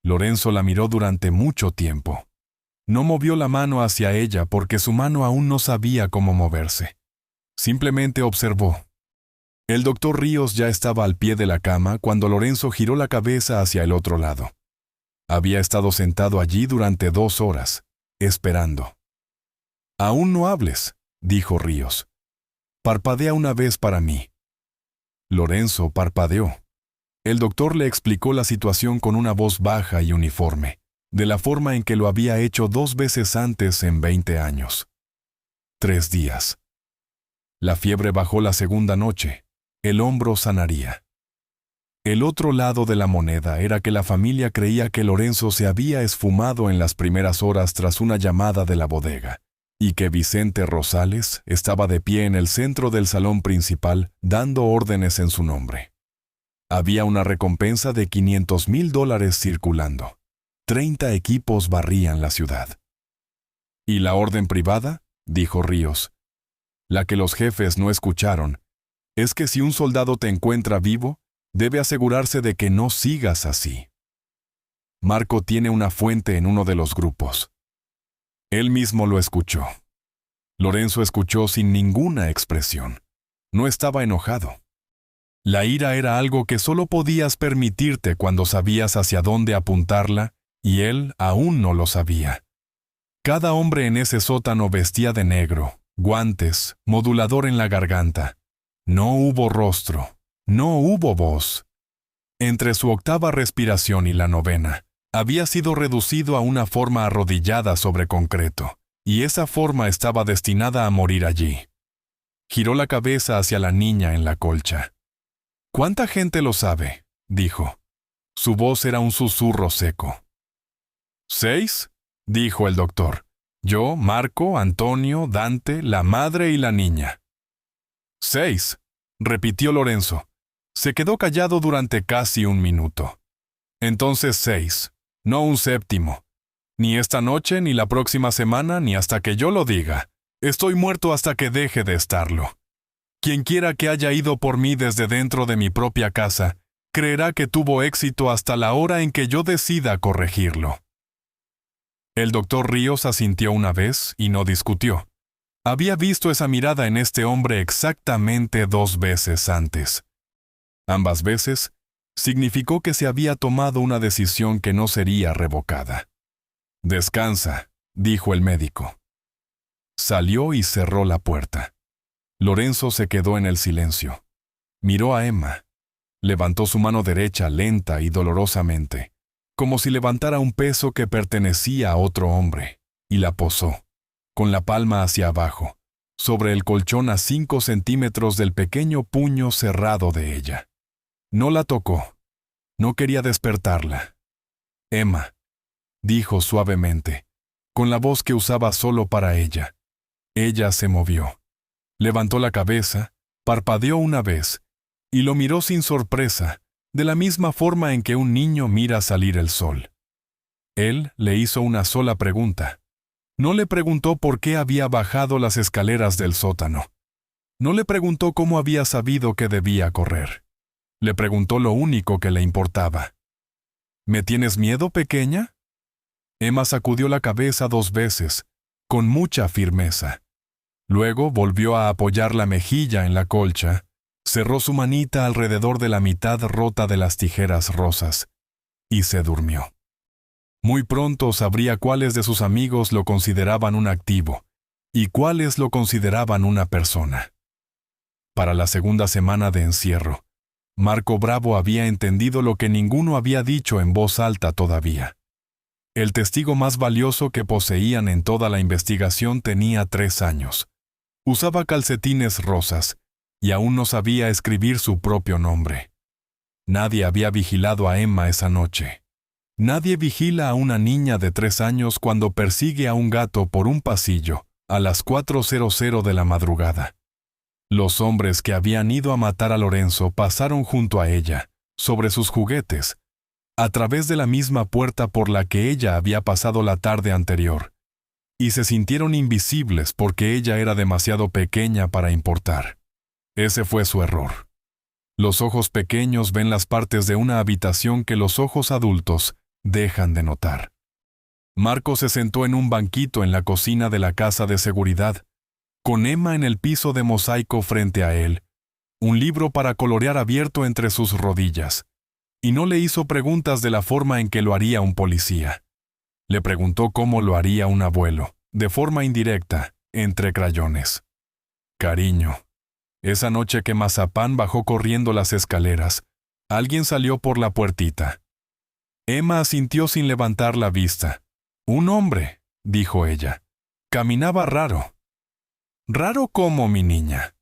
Lorenzo la miró durante mucho tiempo. No movió la mano hacia ella porque su mano aún no sabía cómo moverse. Simplemente observó. El doctor Ríos ya estaba al pie de la cama cuando Lorenzo giró la cabeza hacia el otro lado. Había estado sentado allí durante 2 horas, esperando. «Aún no hables», dijo Ríos. «Parpadea una vez para mí». Lorenzo parpadeó. El doctor le explicó la situación con una voz baja y uniforme, de la forma en que lo había hecho 2 veces antes en 20 años. 3 días. La fiebre bajó la segunda noche. El hombro sanaría. El otro lado de la moneda era que la familia creía que Lorenzo se había esfumado en las primeras horas tras una llamada de la bodega, y que Vicente Rosales estaba de pie en el centro del salón principal dando órdenes en su nombre. Había una recompensa de $500,000 circulando. 30 equipos barrían la ciudad. ¿Y la orden privada?, dijo Ríos. La que los jefes no escucharon es que si un soldado te encuentra vivo, debe asegurarse de que no sigas así. Marco tiene una fuente en uno de los grupos. Él mismo lo escuchó. Lorenzo escuchó sin ninguna expresión. No estaba enojado. La ira era algo que solo podías permitirte cuando sabías hacia dónde apuntarla, y él aún no lo sabía. Cada hombre en ese sótano vestía de negro, guantes, modulador en la garganta. No hubo rostro, no hubo voz. Entre su octava respiración y la novena, había sido reducido a una forma arrodillada sobre concreto, y esa forma estaba destinada a morir allí. Giró la cabeza hacia la niña en la colcha. «¿Cuánta gente lo sabe?», dijo. Su voz era un susurro seco. «¿6?», dijo el doctor. «Yo, Marco, Antonio, Dante, la madre y la niña». «6», repitió Lorenzo. Se quedó callado durante casi un minuto. «Entonces 6, no un séptimo. Ni esta noche, ni la próxima semana, ni hasta que yo lo diga. Estoy muerto hasta que deje de estarlo. Quienquiera que haya ido por mí desde dentro de mi propia casa, creerá que tuvo éxito hasta la hora en que yo decida corregirlo». El doctor Ríos asintió una vez y no discutió. Había visto esa mirada en este hombre exactamente 2 veces antes. Ambas veces significó que se había tomado una decisión que no sería revocada. «Descansa», dijo el médico. Salió y cerró la puerta. Lorenzo se quedó en el silencio. Miró a Emma. Levantó su mano derecha lenta y dolorosamente, como si levantara un peso que pertenecía a otro hombre, y la posó, con la palma hacia abajo, sobre el colchón a 5 centímetros del pequeño puño cerrado de ella. No la tocó. No quería despertarla. «Emma», dijo suavemente, con la voz que usaba solo para ella. Ella se movió. Levantó la cabeza, parpadeó una vez, y lo miró sin sorpresa, de la misma forma en que un niño mira salir el sol. Él le hizo una sola pregunta. No le preguntó por qué había bajado las escaleras del sótano. No le preguntó cómo había sabido que debía correr. Le preguntó lo único que le importaba. «¿Me tienes miedo, pequeña?». Emma sacudió la cabeza 2 veces, con mucha firmeza. Luego volvió a apoyar la mejilla en la colcha, cerró su manita alrededor de la mitad rota de las tijeras rosas, y se durmió. Muy pronto sabría cuáles de sus amigos lo consideraban un activo, y cuáles lo consideraban una persona. Para la segunda semana de encierro, Marco Bravo había entendido lo que ninguno había dicho en voz alta todavía. El testigo más valioso que poseían en toda la investigación tenía 3 años. Usaba calcetines rosas y aún no sabía escribir su propio nombre. Nadie había vigilado a Emma esa noche. Nadie vigila a una niña de 3 años cuando persigue a un gato por un pasillo a las 4:00 de la madrugada. Los hombres que habían ido a matar a Lorenzo pasaron junto a ella, sobre sus juguetes, a través de la misma puerta por la que ella había pasado la tarde anterior, y se sintieron invisibles porque ella era demasiado pequeña para importar. Ese fue su error. Los ojos pequeños ven las partes de una habitación que los ojos adultos dejan de notar. Marco se sentó en un banquito en la cocina de la casa de seguridad, con Emma en el piso de mosaico frente a él, un libro para colorear abierto entre sus rodillas, y no le hizo preguntas de la forma en que lo haría un policía. Le preguntó cómo lo haría un abuelo, de forma indirecta, entre crayones. «Cariño, esa noche que Mazapán bajó corriendo las escaleras, alguien salió por la puertita». Emma asintió sin levantar la vista. «Un hombre», dijo ella. «Caminaba raro». «¿Raro cómo, mi niña?».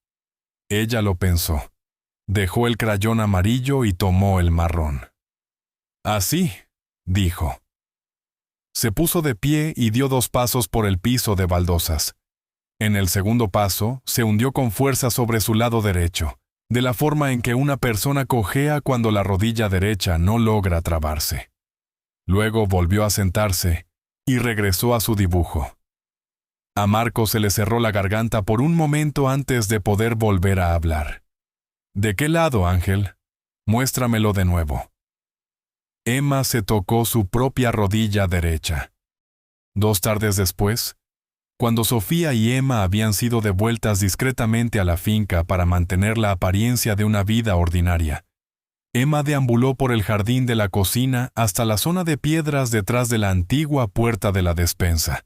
Ella lo pensó. Dejó el crayón amarillo y tomó el marrón. «Así», dijo. Se puso de pie y dio 2 pasos por el piso de baldosas. En el segundo paso, se hundió con fuerza sobre su lado derecho, de la forma en que una persona cojea cuando la rodilla derecha no logra trabarse. Luego volvió a sentarse y regresó a su dibujo. A Marco se le cerró la garganta por un momento antes de poder volver a hablar. «¿De qué lado, Ángel? Muéstramelo de nuevo». Emma se tocó su propia rodilla derecha. 2 tardes después, cuando Sofía y Emma habían sido devueltas discretamente a la finca para mantener la apariencia de una vida ordinaria, Emma deambuló por el jardín de la cocina hasta la zona de piedras detrás de la antigua puerta de la despensa.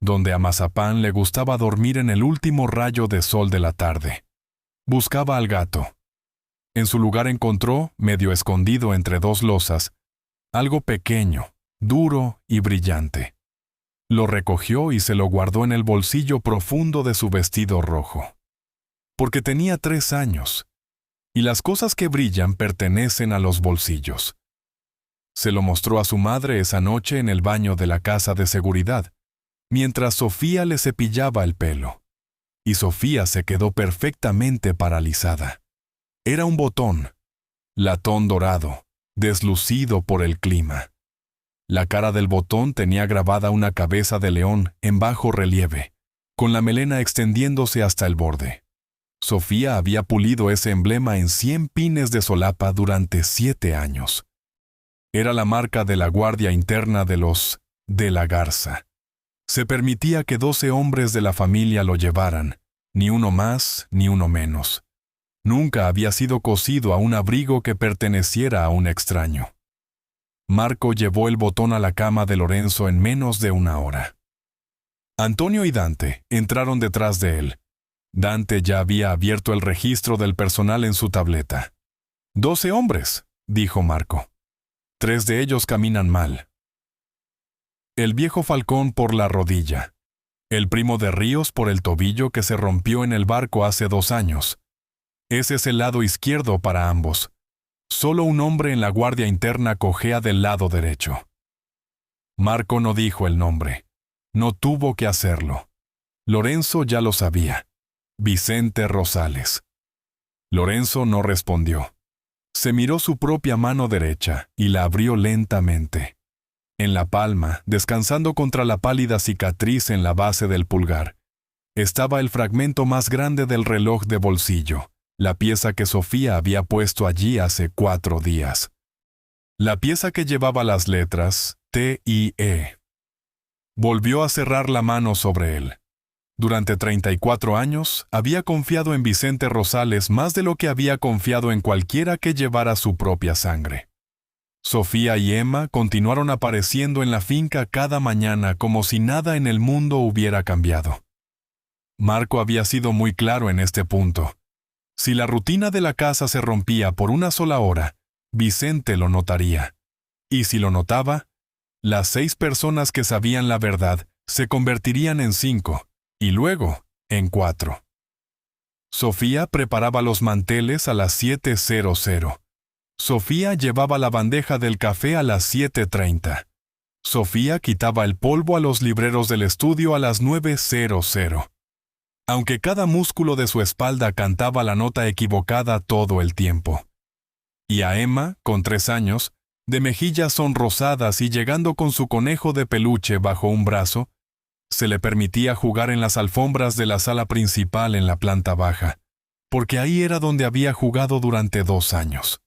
donde a Mazapán le gustaba dormir en el último rayo de sol de la tarde. Buscaba al gato. En su lugar encontró, medio escondido entre dos losas, algo pequeño, duro y brillante. Lo recogió y se lo guardó en el bolsillo profundo de su vestido rojo. Porque tenía 3 años, y las cosas que brillan pertenecen a los bolsillos. Se lo mostró a su madre esa noche en el baño de la casa de seguridad, mientras Sofía le cepillaba el pelo. Y Sofía se quedó perfectamente paralizada. Era un botón, latón dorado, deslucido por el clima. La cara del botón tenía grabada una cabeza de león en bajo relieve, con la melena extendiéndose hasta el borde. Sofía había pulido ese emblema en 100 pines de solapa durante 7 años. Era la marca de la guardia interna de los de la Garza. Se permitía que 12 hombres de la familia lo llevaran, ni uno más ni uno menos. Nunca había sido cosido a un abrigo que perteneciera a un extraño. Marco llevó el botón a la cama de Lorenzo en menos de 1 hora. Antonio y Dante entraron detrás de él. Dante ya había abierto el registro del personal en su tableta. 12 hombres, dijo Marco. 3 de ellos caminan mal. El viejo Falcón por la rodilla. El primo de Ríos por el tobillo que se rompió en el barco hace 2 años. Ese es el lado izquierdo para ambos. Solo un hombre en la guardia interna cojea del lado derecho. Marco no dijo el nombre. No tuvo que hacerlo. Lorenzo ya lo sabía. Vicente Rosales. Lorenzo no respondió. Se miró su propia mano derecha y la abrió lentamente. En la palma, descansando contra la pálida cicatriz en la base del pulgar, estaba el fragmento más grande del reloj de bolsillo, la pieza que Sofía había puesto allí hace 4 días. La pieza que llevaba las letras T y E. Volvió a cerrar la mano sobre él. Durante 34 años, había confiado en Vicente Rosales más de lo que había confiado en cualquiera que llevara su propia sangre. Sofía y Emma continuaron apareciendo en la finca cada mañana como si nada en el mundo hubiera cambiado. Marco había sido muy claro en este punto. Si la rutina de la casa se rompía por 1 sola hora, Vicente lo notaría. Y si lo notaba, las 6 personas que sabían la verdad se convertirían en 5, y luego en 4. Sofía preparaba los manteles a las 7:00. Sofía llevaba la bandeja del café a las 7:30. Sofía quitaba el polvo a los libreros del estudio a las 9:00. Aunque cada músculo de su espalda cantaba la nota equivocada todo el tiempo. Y a Emma, con 3 años, de mejillas sonrosadas y llegando con su conejo de peluche bajo un brazo, se le permitía jugar en las alfombras de la sala principal en la planta baja, porque ahí era donde había jugado durante 2 años.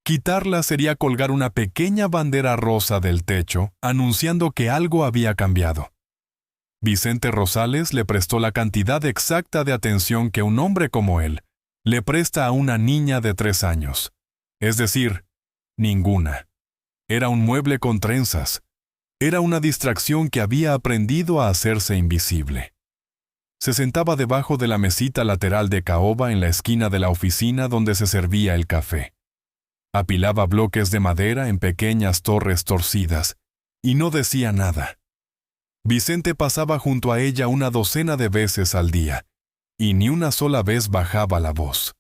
Quitarla sería colgar una pequeña bandera rosa del techo, anunciando que algo había cambiado. Vicente Rosales le prestó la cantidad exacta de atención que un hombre como él le presta a una niña de 3 años. Es decir, ninguna. Era un mueble con trenzas. Era una distracción que había aprendido a hacerse invisible. Se sentaba debajo de la mesita lateral de caoba en la esquina de la oficina donde se servía el café. Apilaba bloques de madera en pequeñas torres torcidas, y no decía nada. Vicente pasaba junto a ella 1 docena de veces al día, y ni una sola vez bajaba la voz.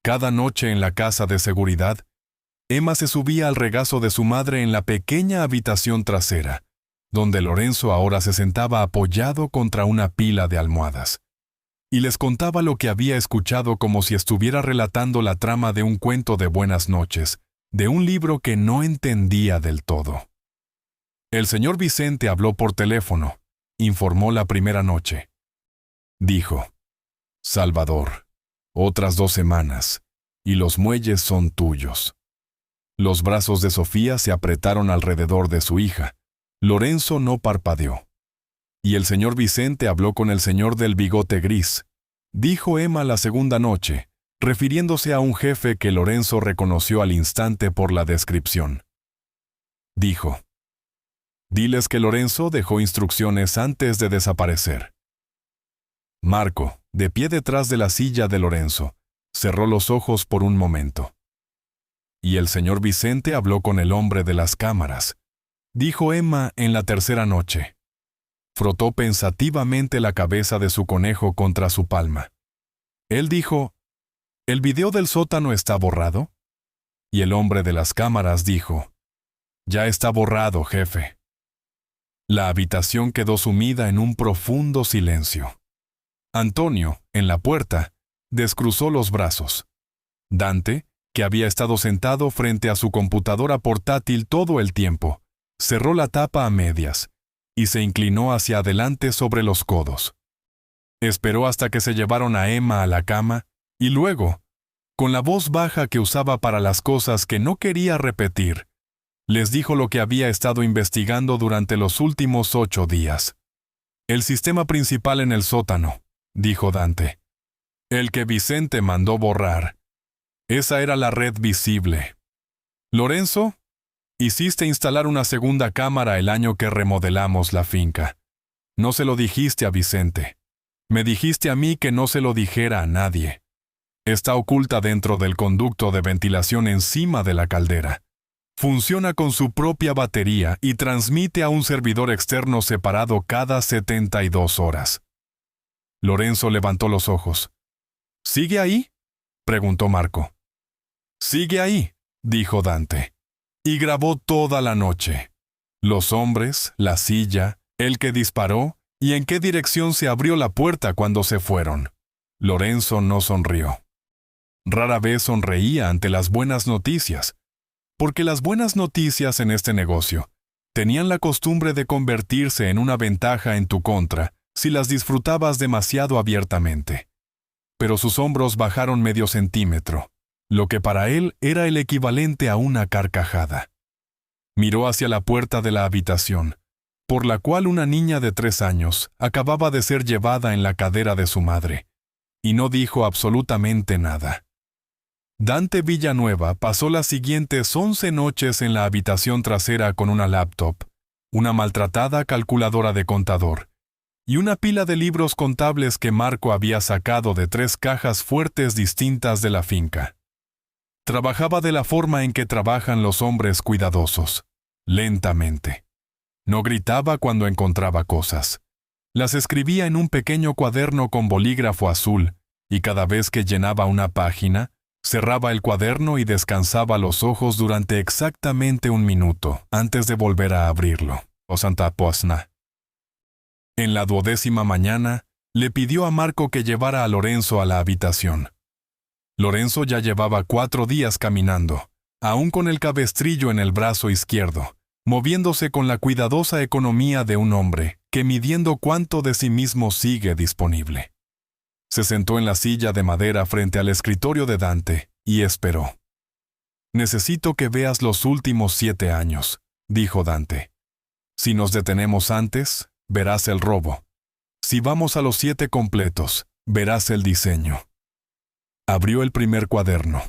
Cada noche en la casa de seguridad, Emma se subía al regazo de su madre en la pequeña habitación trasera, donde Lorenzo ahora se sentaba apoyado contra una pila de almohadas, y les contaba lo que había escuchado como si estuviera relatando la trama de un cuento de buenas noches, de un libro que no entendía del todo. El señor Vicente habló por teléfono, informó la primera noche. Dijo: Salvador, otras 2 semanas, y los muelles son tuyos. Los brazos de Sofía se apretaron alrededor de su hija. Lorenzo no parpadeó. Y el señor Vicente habló con el señor del bigote gris. Dijo Emma la segunda noche, refiriéndose a un jefe que Lorenzo reconoció al instante por la descripción. Dijo: Diles que Lorenzo dejó instrucciones antes de desaparecer. Marco, de pie detrás de la silla de Lorenzo, cerró los ojos por un momento. Y el señor Vicente habló con el hombre de las cámaras, dijo Emma en la tercera noche. Frotó pensativamente la cabeza de su conejo contra su palma. Él dijo, ¿el video del sótano está borrado? Y el hombre de las cámaras dijo, ya está borrado, jefe. La habitación quedó sumida en un profundo silencio. Antonio, en la puerta, descruzó los brazos. Dante, que había estado sentado frente a su computadora portátil todo el tiempo, cerró la tapa a medias y se inclinó hacia adelante sobre los codos. Esperó hasta que se llevaron a Emma a la cama y luego, con la voz baja que usaba para las cosas que no quería repetir, les dijo lo que había estado investigando durante los últimos 8 días. El sistema principal en el sótano, dijo Dante. El que Vicente mandó borrar. Esa era la red visible. Lorenzo, hiciste instalar una segunda cámara el año que remodelamos la finca. No se lo dijiste a Vicente. Me dijiste a mí que no se lo dijera a nadie. Está oculta dentro del conducto de ventilación encima de la caldera. Funciona con su propia batería y transmite a un servidor externo separado cada 72 horas. Lorenzo levantó los ojos. ¿Sigue ahí?, preguntó Marco. Sigue ahí, dijo Dante. Y grabó toda la noche. Los hombres, la silla, el que disparó y en qué dirección se abrió la puerta cuando se fueron. Lorenzo no sonrió. Rara vez sonreía ante las buenas noticias, porque las buenas noticias en este negocio tenían la costumbre de convertirse en una ventaja en tu contra si las disfrutabas demasiado abiertamente. Pero sus hombros bajaron medio centímetro, lo que para él era el equivalente a una carcajada. Miró hacia la puerta de la habitación, por la cual una niña de 3 años acababa de ser llevada en la cadera de su madre, y no dijo absolutamente nada. Dante Villanueva pasó las siguientes 11 noches en la habitación trasera con una laptop, una maltratada calculadora de contador, y una pila de libros contables que Marco había sacado de 3 cajas fuertes distintas de la finca. Trabajaba de la forma en que trabajan los hombres cuidadosos, lentamente. No gritaba cuando encontraba cosas. Las escribía en un pequeño cuaderno con bolígrafo azul, y cada vez que llenaba una página, cerraba el cuaderno y descansaba los ojos durante exactamente 1 minuto antes de volver a abrirlo. O Santa Posna. En la 12ª mañana, le pidió a Marco que llevara a Lorenzo a la habitación. Lorenzo ya llevaba 4 días caminando, aún con el cabestrillo en el brazo izquierdo, moviéndose con la cuidadosa economía de un hombre que midiendo cuánto de sí mismo sigue disponible. Se sentó en la silla de madera frente al escritorio de Dante y esperó. «Necesito que veas los últimos 7 años», dijo Dante. «Si nos detenemos antes, verás el robo. Si vamos a los 7 completos, verás el diseño». Abrió el primer cuaderno.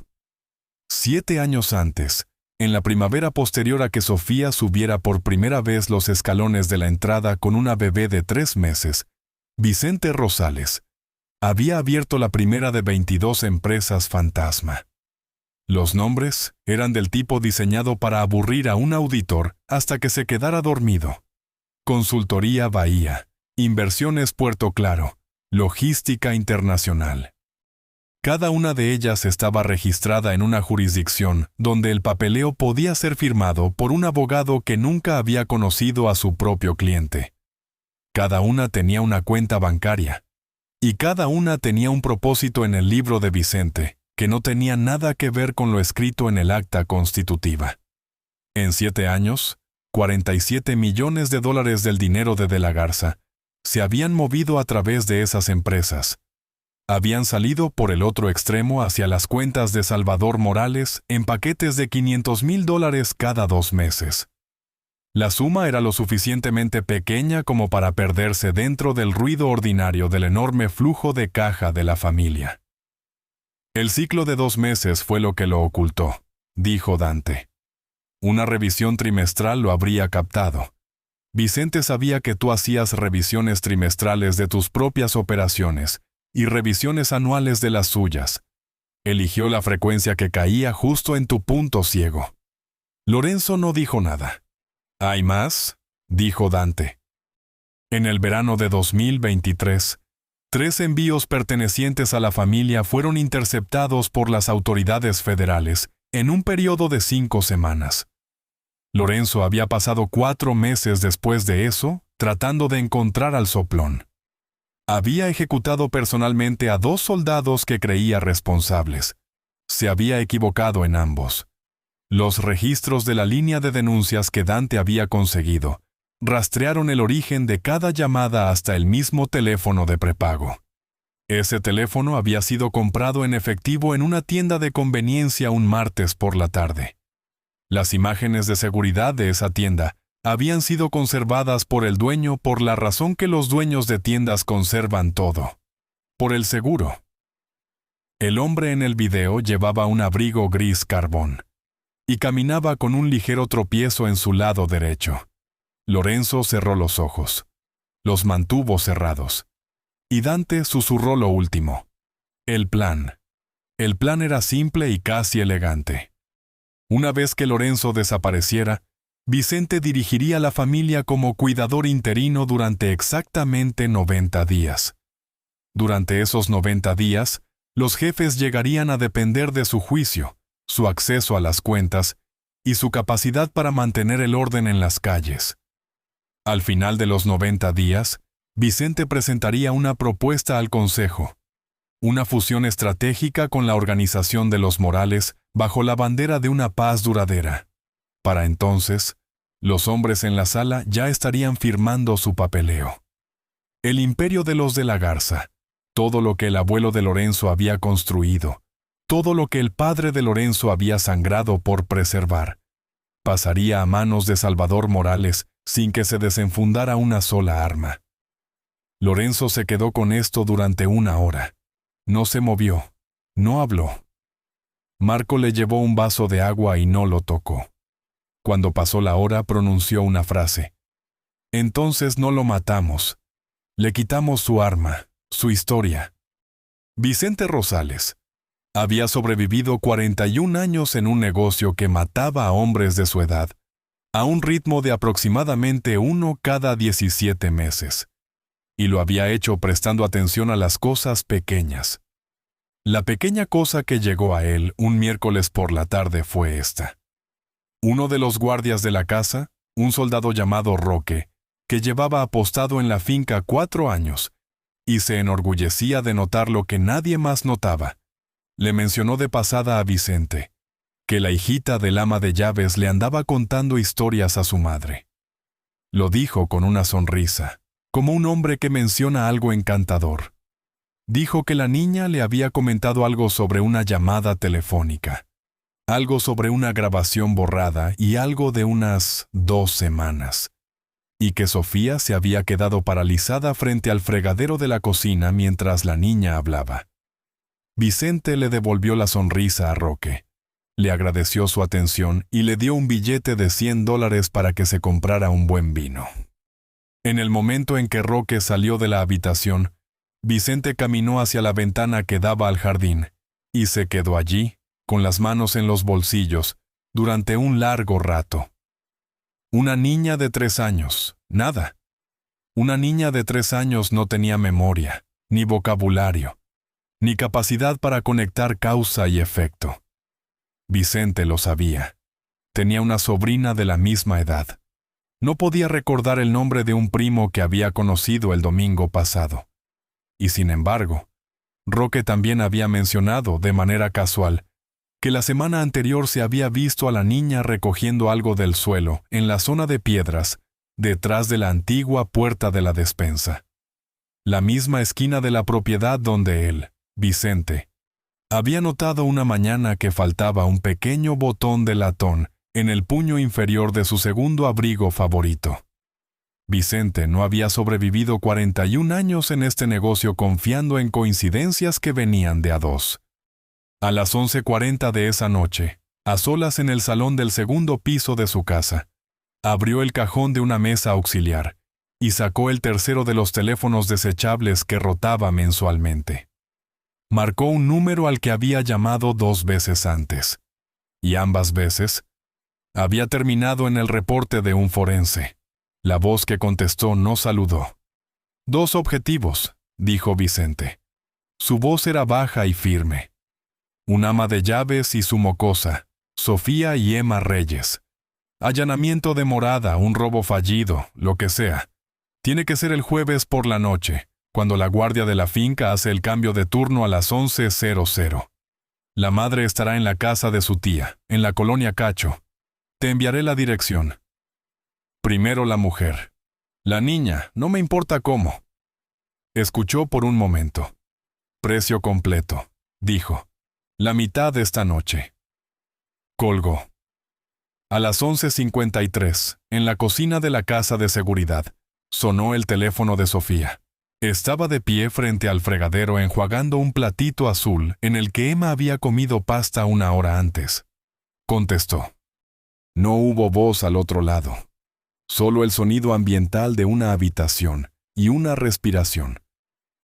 7 años antes, en la primavera posterior a que Sofía subiera por primera vez los escalones de la entrada con una bebé de 3 meses, Vicente Rosales había abierto la primera de 22 empresas fantasma. Los nombres eran del tipo diseñado para aburrir a un auditor hasta que se quedara dormido. Consultoría Bahía, Inversiones Puerto Claro, Logística Internacional. Cada una de ellas estaba registrada en una jurisdicción donde el papeleo podía ser firmado por un abogado que nunca había conocido a su propio cliente. Cada una tenía una cuenta bancaria. Y cada una tenía un propósito en el libro de Vicente, que no tenía nada que ver con lo escrito en el acta constitutiva. En 7 años, 47 millones de dólares del dinero de la Garza se habían movido a través de esas empresas. Habían salido por el otro extremo hacia las cuentas de Salvador Morales en paquetes de $500,000 cada 2 meses. La suma era lo suficientemente pequeña como para perderse dentro del ruido ordinario del enorme flujo de caja de la familia. El ciclo de 2 meses fue lo que lo ocultó, dijo Dante. Una revisión trimestral lo habría captado. Vicente sabía que tú hacías revisiones trimestrales de tus propias operaciones y revisiones anuales de las suyas. Eligió la frecuencia que caía justo en tu punto ciego. Lorenzo no dijo nada. ¿Hay más?, dijo Dante. En el verano de 2023, 3 envíos pertenecientes a la familia fueron interceptados por las autoridades federales en un periodo de 5 semanas. Lorenzo había pasado 4 meses después de eso tratando de encontrar al soplón. Había ejecutado personalmente a 2 soldados que creía responsables. Se había equivocado en ambos. Los registros de la línea de denuncias que Dante había conseguido rastrearon el origen de cada llamada hasta el mismo teléfono de prepago. Ese teléfono había sido comprado en efectivo en una tienda de conveniencia un martes por la tarde. Las imágenes de seguridad de esa tienda habían sido conservadas por el dueño por la razón que los dueños de tiendas conservan todo: por el seguro. El hombre en el video llevaba un abrigo gris carbón y caminaba con un ligero tropiezo en su lado derecho. Lorenzo cerró los ojos. Los mantuvo cerrados. Y Dante susurró lo último: el plan. El plan era simple y casi elegante. Una vez que Lorenzo desapareciera, Vicente dirigiría a la familia como cuidador interino durante exactamente 90 días. Durante esos 90 días, los jefes llegarían a depender de su juicio, su acceso a las cuentas y su capacidad para mantener el orden en las calles. Al final de los 90 días, Vicente presentaría una propuesta al Consejo: una fusión estratégica con la organización de los Morales bajo la bandera de una paz duradera. Para entonces, los hombres en la sala ya estarían firmando su papeleo. El imperio de los de la Garza, todo lo que el abuelo de Lorenzo había construido, todo lo que el padre de Lorenzo había sangrado por preservar, pasaría a manos de Salvador Morales sin que se desenfundara una sola arma. Lorenzo se quedó con esto durante 1 hora. No se movió, no habló. Marco le llevó un vaso de agua y no lo tocó. Cuando pasó la hora, pronunció una frase: entonces no lo matamos. Le quitamos su arma, su historia. Vicente Rosales había sobrevivido 41 años en un negocio que mataba a hombres de su edad, a un ritmo de aproximadamente 1 cada 17 meses. Y lo había hecho prestando atención a las cosas pequeñas. La pequeña cosa que llegó a él un miércoles por la tarde fue esta. Uno de los guardias de la casa, un soldado llamado Roque, que llevaba apostado en la finca 4 años, y se enorgullecía de notar lo que nadie más notaba, le mencionó de pasada a Vicente, que la hijita del ama de llaves le andaba contando historias a su madre. Lo dijo con una sonrisa, como un hombre que menciona algo encantador. Dijo que la niña le había comentado algo sobre una llamada telefónica, algo sobre una grabación borrada y algo de unas 2 semanas, y que Sofía se había quedado paralizada frente al fregadero de la cocina mientras la niña hablaba. Vicente le devolvió la sonrisa a Roque, le agradeció su atención y le dio un billete de $100 para que se comprara un buen vino. En el momento en que Roque salió de la habitación, Vicente caminó hacia la ventana que daba al jardín y se quedó allí, con las manos en los bolsillos, durante un largo rato. Una niña de 3 años, nada. Una niña de 3 años no tenía memoria, ni vocabulario, ni capacidad para conectar causa y efecto. Vicente lo sabía. Tenía una sobrina de la misma edad. No podía recordar el nombre de un primo que había conocido el domingo pasado. Y sin embargo, Roque también había mencionado, de manera casual, que la semana anterior se había visto a la niña recogiendo algo del suelo en la zona de piedras, detrás de la antigua puerta de la despensa. La misma esquina de la propiedad donde él, Vicente, había notado una mañana que faltaba un pequeño botón de latón en el puño inferior de su segundo abrigo favorito. Vicente no había sobrevivido 41 años en este negocio confiando en coincidencias que venían de a 2. A las 11:40 de esa noche, a solas en el salón del segundo piso de su casa, Abrió el cajón de una mesa auxiliar y sacó el tercero de los teléfonos desechables que rotaba mensualmente. Marcó un número al que había llamado 2 veces antes, y ambas veces había terminado en el reporte de un forense. La voz que contestó no saludó. 2 objetivos, dijo Vicente. Su voz era baja y firme. Un ama de llaves y su mocosa, Sofía y Emma Reyes. Allanamiento de morada, un robo fallido, lo que sea. Tiene que ser el jueves por la noche, cuando la guardia de la finca hace el cambio de turno a las 11:00. La madre estará en la casa de su tía, en la colonia Cacho. Te enviaré la dirección. Primero la mujer. La niña, no me importa cómo. Escuchó por un momento. Precio completo, dijo. La mitad esta noche. Colgó. A las 11:53, en la cocina de la casa de seguridad, sonó el teléfono de Sofía. Estaba de pie frente al fregadero enjuagando un platito azul en el que Emma había comido pasta una hora antes. Contestó. No hubo voz al otro lado. Solo el sonido ambiental de una habitación y una respiración.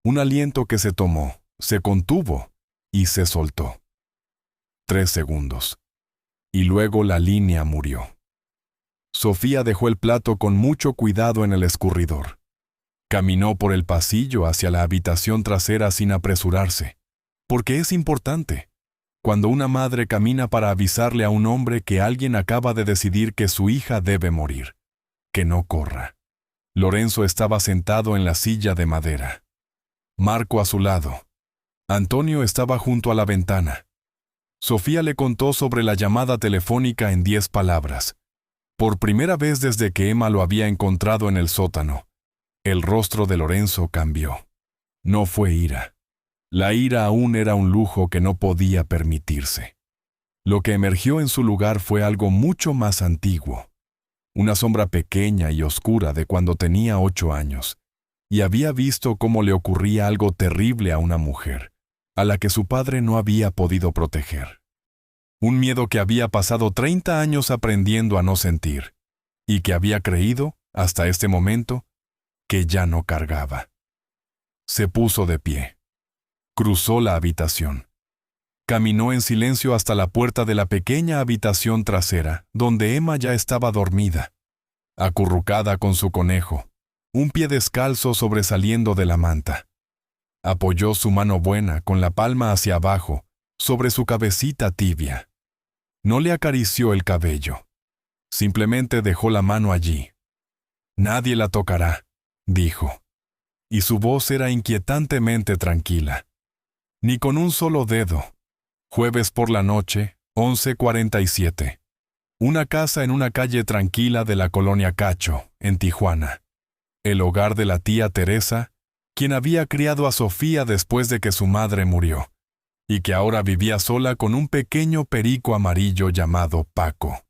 Un aliento que se tomó, se contuvo y se soltó. 3 segundos. Y luego la línea murió. Sofía dejó el plato con mucho cuidado en el escurridor. Caminó por el pasillo hacia la habitación trasera sin apresurarse, porque es importante. Cuando una madre camina para avisarle a un hombre que alguien acaba de decidir que su hija debe morir, que no corra. Lorenzo estaba sentado en la silla de madera. Marco a su lado. Antonio estaba junto a la ventana. Sofía le contó sobre la llamada telefónica en 10 palabras. Por primera vez desde que Emma lo había encontrado en el sótano, el rostro de Lorenzo cambió. No fue ira. La ira aún era un lujo que no podía permitirse. Lo que emergió en su lugar fue algo mucho más antiguo. Una sombra pequeña y oscura de cuando tenía 8 años, y había visto cómo le ocurría algo terrible a una mujer, a la que su padre no había podido proteger. Un miedo que había pasado 30 años aprendiendo a no sentir, y que había creído, hasta este momento, que ya no cargaba. Se puso de pie. Cruzó la habitación. Caminó en silencio hasta la puerta de la pequeña habitación trasera, donde Emma ya estaba dormida, acurrucada con su conejo, un pie descalzo sobresaliendo de la manta. Apoyó su mano buena con la palma hacia abajo, sobre su cabecita tibia. No le acarició el cabello. Simplemente dejó la mano allí. Nadie la tocará, dijo. Y su voz era inquietantemente tranquila. Ni con un solo dedo. Jueves por la noche, 11:47. Una casa en una calle tranquila de la colonia Cacho, en Tijuana. El hogar de la tía Teresa, quien había criado a Sofía después de que su madre murió, y que ahora vivía sola con un pequeño perico amarillo llamado Paco.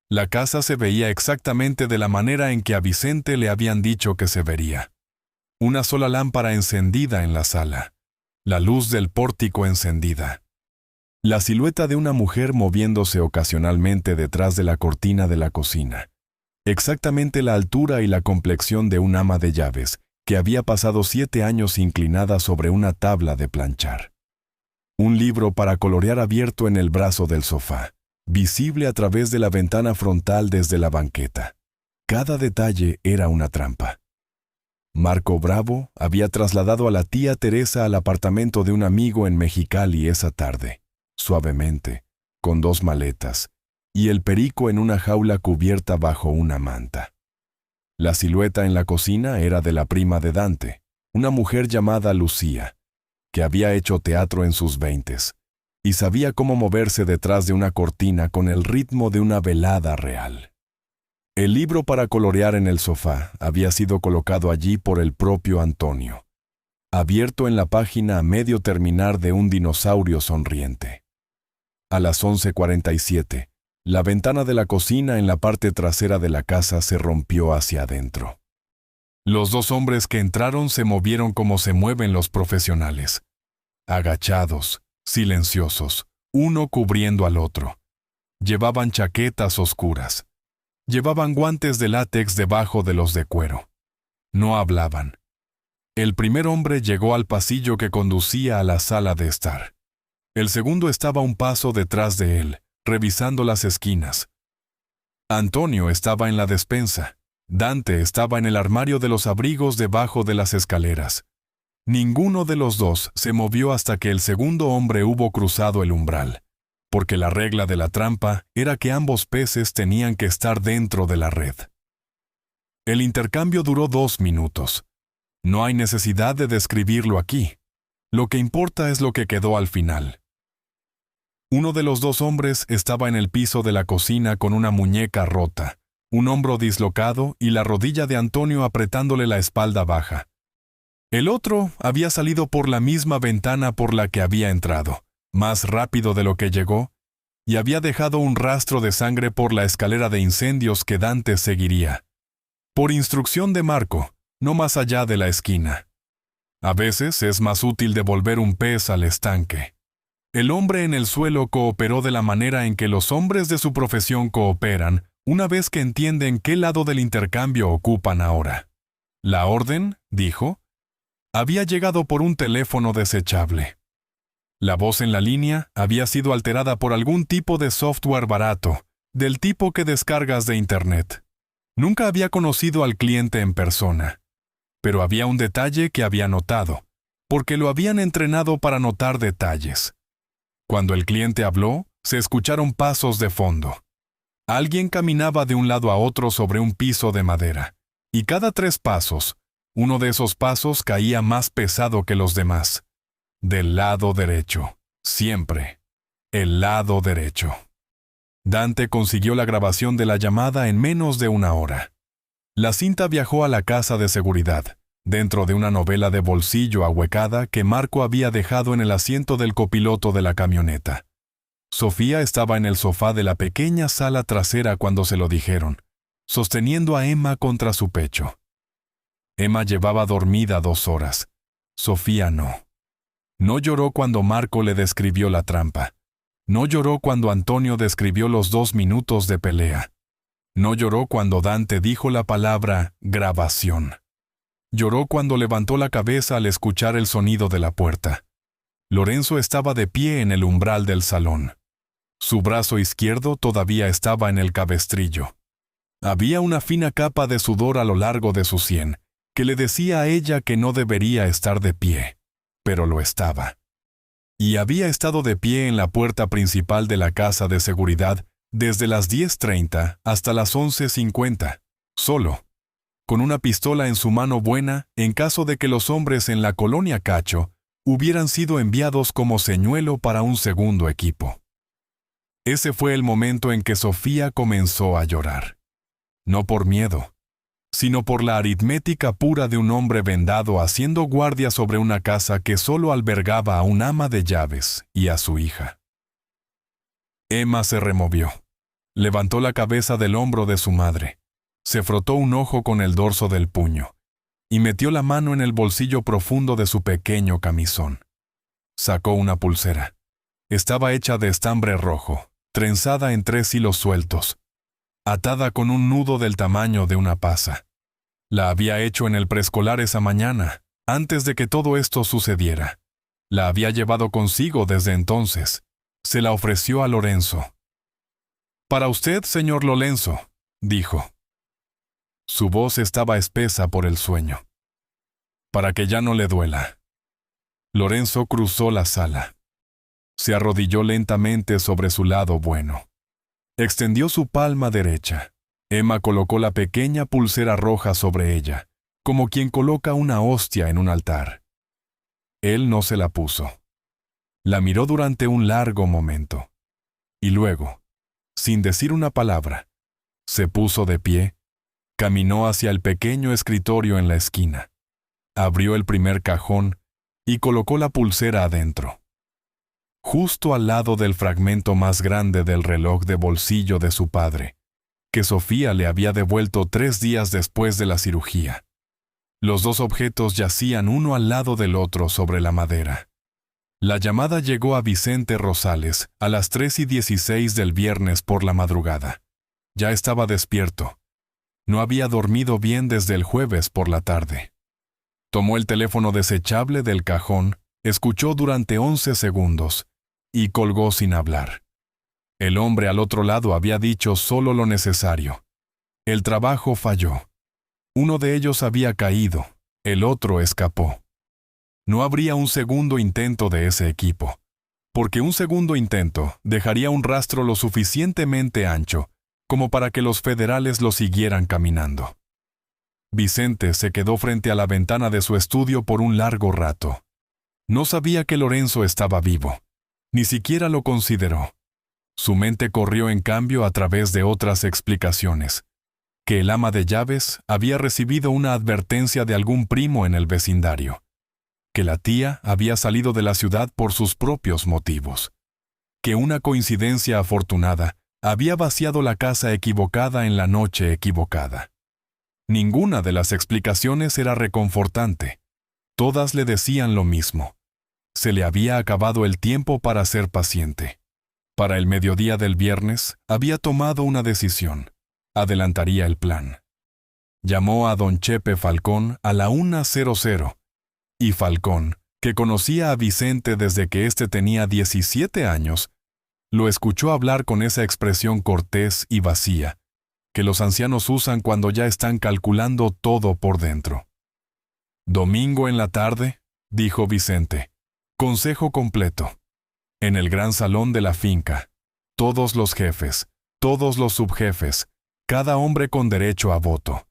La casa se veía exactamente de la manera en que a Vicente le habían dicho que se vería. Una sola lámpara encendida en la sala, la luz del pórtico encendida. La silueta de una mujer moviéndose ocasionalmente detrás de la cortina de la cocina. Exactamente la altura y la complexión de un ama de llaves, que había pasado 7 años inclinada sobre una tabla de planchar. Un libro para colorear abierto en el brazo del sofá, visible a través de la ventana frontal desde la banqueta. Cada detalle era una trampa. Marco Bravo había trasladado a la tía Teresa al apartamento de un amigo en Mexicali esa tarde, suavemente, con 2 maletas, y el perico en una jaula cubierta bajo una manta. La silueta en la cocina era de la prima de Dante, una mujer llamada Lucía, que había hecho teatro en sus 20s, y sabía cómo moverse detrás de una cortina con el ritmo de una velada real. El libro para colorear en el sofá había sido colocado allí por el propio Antonio, abierto en la página a medio terminar de un dinosaurio sonriente. A las 11:47, la ventana de la cocina en la parte trasera de la casa se rompió hacia adentro. Los 2 hombres que entraron se movieron como se mueven los profesionales, agachados, silenciosos, uno cubriendo al otro. Llevaban chaquetas oscuras. Llevaban guantes de látex debajo de los de cuero. No hablaban. El primer hombre llegó al pasillo que conducía a la sala de estar. El segundo estaba un paso detrás de él, revisando las esquinas. Antonio estaba en la despensa. Dante estaba en el armario de los abrigos debajo de las escaleras. Ninguno de los dos se movió hasta que el segundo hombre hubo cruzado el umbral, porque la regla de la trampa era que ambos peces tenían que estar dentro de la red. El intercambio duró 2 minutos. No hay necesidad de describirlo aquí. Lo que importa es lo que quedó al final. Uno de los dos hombres estaba en el piso de la cocina con una muñeca rota, un hombro dislocado y la rodilla de Antonio apretándole la espalda baja. El otro había salido por la misma ventana por la que había entrado, más rápido de lo que llegó, y había dejado un rastro de sangre por la escalera de incendios que Dante seguiría. Por instrucción de Marco, no más allá de la esquina. A veces es más útil devolver un pez al estanque. El hombre en el suelo cooperó de la manera en que los hombres de su profesión cooperan una vez que entienden qué lado del intercambio ocupan ahora. La orden, dijo, había llegado por un teléfono desechable. La voz en la línea había sido alterada por algún tipo de software barato, del tipo que descargas de Internet. Nunca había conocido al cliente en persona, pero había un detalle que había notado, porque lo habían entrenado para notar detalles. Cuando el cliente habló, se escucharon pasos de fondo. Alguien caminaba de un lado a otro sobre un piso de madera, y cada 3 pasos, uno de esos pasos caía más pesado que los demás. Del lado derecho, siempre. El lado derecho. Dante consiguió la grabación de la llamada en menos de 1 hora. La cinta viajó a la casa de seguridad, dentro de una novela de bolsillo ahuecada que Marco había dejado en el asiento del copiloto de la camioneta. Sofía estaba en el sofá de la pequeña sala trasera cuando se lo dijeron, sosteniendo a Emma contra su pecho. Emma llevaba dormida 2 horas. Sofía no. No lloró cuando Marco le describió la trampa. No lloró cuando Antonio describió los 2 minutos de pelea. No lloró cuando Dante dijo la palabra grabación. Lloró cuando levantó la cabeza al escuchar el sonido de la puerta. Lorenzo estaba de pie en el umbral del salón. Su brazo izquierdo todavía estaba en el cabestrillo. Había una fina capa de sudor a lo largo de su sien, que le decía a ella que no debería estar de pie, pero lo estaba. Y había estado de pie en la puerta principal de la casa de seguridad desde las 10:30 hasta las 11:50, solo, con una pistola en su mano buena en caso de que los hombres en la colonia Cacho hubieran sido enviados como señuelo para un segundo equipo. Ese fue el momento en que Sofía comenzó a llorar. No por miedo, sino por la aritmética pura de un hombre vendado haciendo guardia sobre una casa que solo albergaba a un ama de llaves y a su hija. Emma se removió. Levantó la cabeza del hombro de su madre. Se frotó un ojo con el dorso del puño y metió la mano en el bolsillo profundo de su pequeño camisón. Sacó una pulsera. Estaba hecha de estambre rojo, trenzada en 3 hilos sueltos, atada con un nudo del tamaño de una pasa. La había hecho en el preescolar esa mañana, antes de que todo esto sucediera. La había llevado consigo desde entonces. Se la ofreció a Lorenzo. «Para usted, señor Lorenzo», dijo. Su voz estaba espesa por el sueño. «Para que ya no le duela». Lorenzo cruzó la sala. Se arrodilló lentamente sobre su lado bueno. Extendió su palma derecha. Emma colocó la pequeña pulsera roja sobre ella, como quien coloca una hostia en un altar. Él no se la puso. La miró durante un largo momento. Y luego, sin decir una palabra, se puso de pie, caminó hacia el pequeño escritorio en la esquina, abrió el primer cajón y colocó la pulsera adentro. Justo al lado del fragmento más grande del reloj de bolsillo de su padre, que Sofía le había devuelto 3 días después de la cirugía. Los 2 objetos yacían uno al lado del otro sobre la madera. La llamada llegó a Vicente Rosales a las 3:16 del viernes por la madrugada. Ya estaba despierto. No había dormido bien desde el jueves por la tarde. Tomó el teléfono desechable del cajón, escuchó durante 11 segundos y colgó sin hablar. El hombre al otro lado había dicho solo lo necesario. El trabajo falló. Uno de ellos había caído, el otro escapó. No habría un segundo intento de ese equipo, porque un segundo intento dejaría un rastro lo suficientemente ancho como para que los federales lo siguieran caminando. Vicente se quedó frente a la ventana de su estudio por un largo rato. No sabía que Lorenzo estaba vivo. Ni siquiera lo consideró. Su mente corrió en cambio a través de otras explicaciones. Que el ama de llaves había recibido una advertencia de algún primo en el vecindario. Que la tía había salido de la ciudad por sus propios motivos. Que una coincidencia afortunada había vaciado la casa equivocada en la noche equivocada. Ninguna de las explicaciones era reconfortante. Todas le decían lo mismo. Se le había acabado el tiempo para ser paciente. Para el mediodía del viernes, había tomado una decisión. Adelantaría el plan. Llamó a don Chepe Falcón a la 1:00, y Falcón, que conocía a Vicente desde que éste tenía 17 años, lo escuchó hablar con esa expresión cortés y vacía, que los ancianos usan cuando ya están calculando todo por dentro. «Domingo en la tarde», dijo Vicente. «Consejo completo. En el gran salón de la finca. Todos los jefes, todos los subjefes, cada hombre con derecho a voto.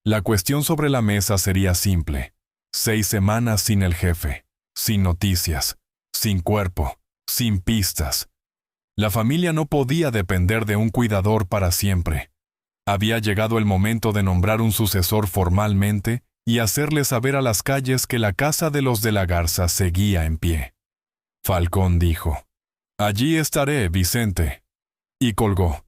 La cuestión sobre la mesa sería simple. 6 semanas sin el jefe, sin noticias, sin cuerpo, sin pistas. La familia no podía depender de un cuidador para siempre. Había llegado el momento de nombrar un sucesor formalmente y hacerle saber a las calles que la casa de los de la Garza seguía en pie. Falcón dijo: «Allí estaré, Vicente», y colgó.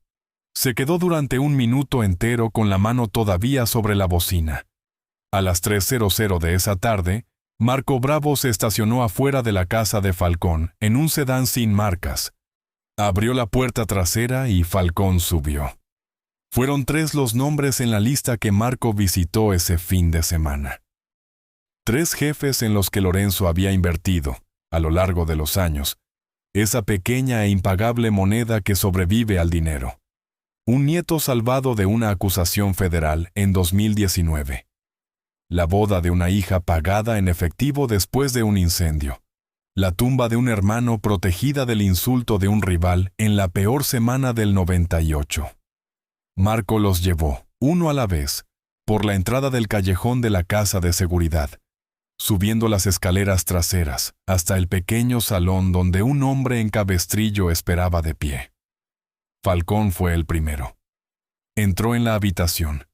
Se quedó durante 1 minuto entero con la mano todavía sobre la bocina. A las 3:00 de esa tarde, Marco Bravo se estacionó afuera de la casa de Falcón en un sedán sin marcas. Abrió la puerta trasera y Falcón subió. Fueron 3 los nombres en la lista que Marco visitó ese fin de semana. 3 jefes en los que Lorenzo había invertido, a lo largo de los años, esa pequeña e impagable moneda que sobrevive al dinero. Un nieto salvado de una acusación federal en 2019. La boda de una hija pagada en efectivo después de un incendio. La tumba de un hermano protegida del insulto de un rival en la peor semana del 98. Marco los llevó, uno a la vez, por la entrada del callejón de la casa de seguridad, subiendo las escaleras traseras hasta el pequeño salón donde un hombre en cabestrillo esperaba de pie. Falcón fue el primero. Entró en la habitación.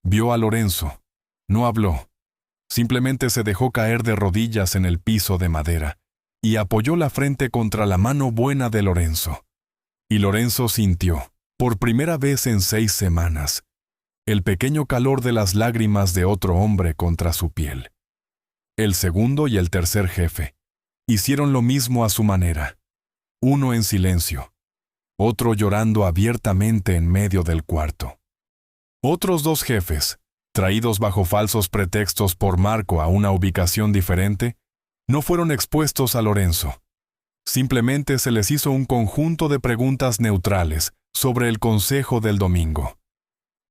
Vio a Lorenzo. No habló. Simplemente se dejó caer de rodillas en el piso de madera y apoyó la frente contra la mano buena de Lorenzo. Y Lorenzo sintió, por primera vez en 6 semanas, el pequeño calor de las lágrimas de otro hombre contra su piel. El segundo y el tercer jefe hicieron lo mismo a su manera. Uno en silencio, otro llorando abiertamente en medio del cuarto. Otros 2 jefes, traídos bajo falsos pretextos por Marco a una ubicación diferente, no fueron expuestos a Lorenzo. Simplemente se les hizo un conjunto de preguntas neutrales sobre el consejo del domingo.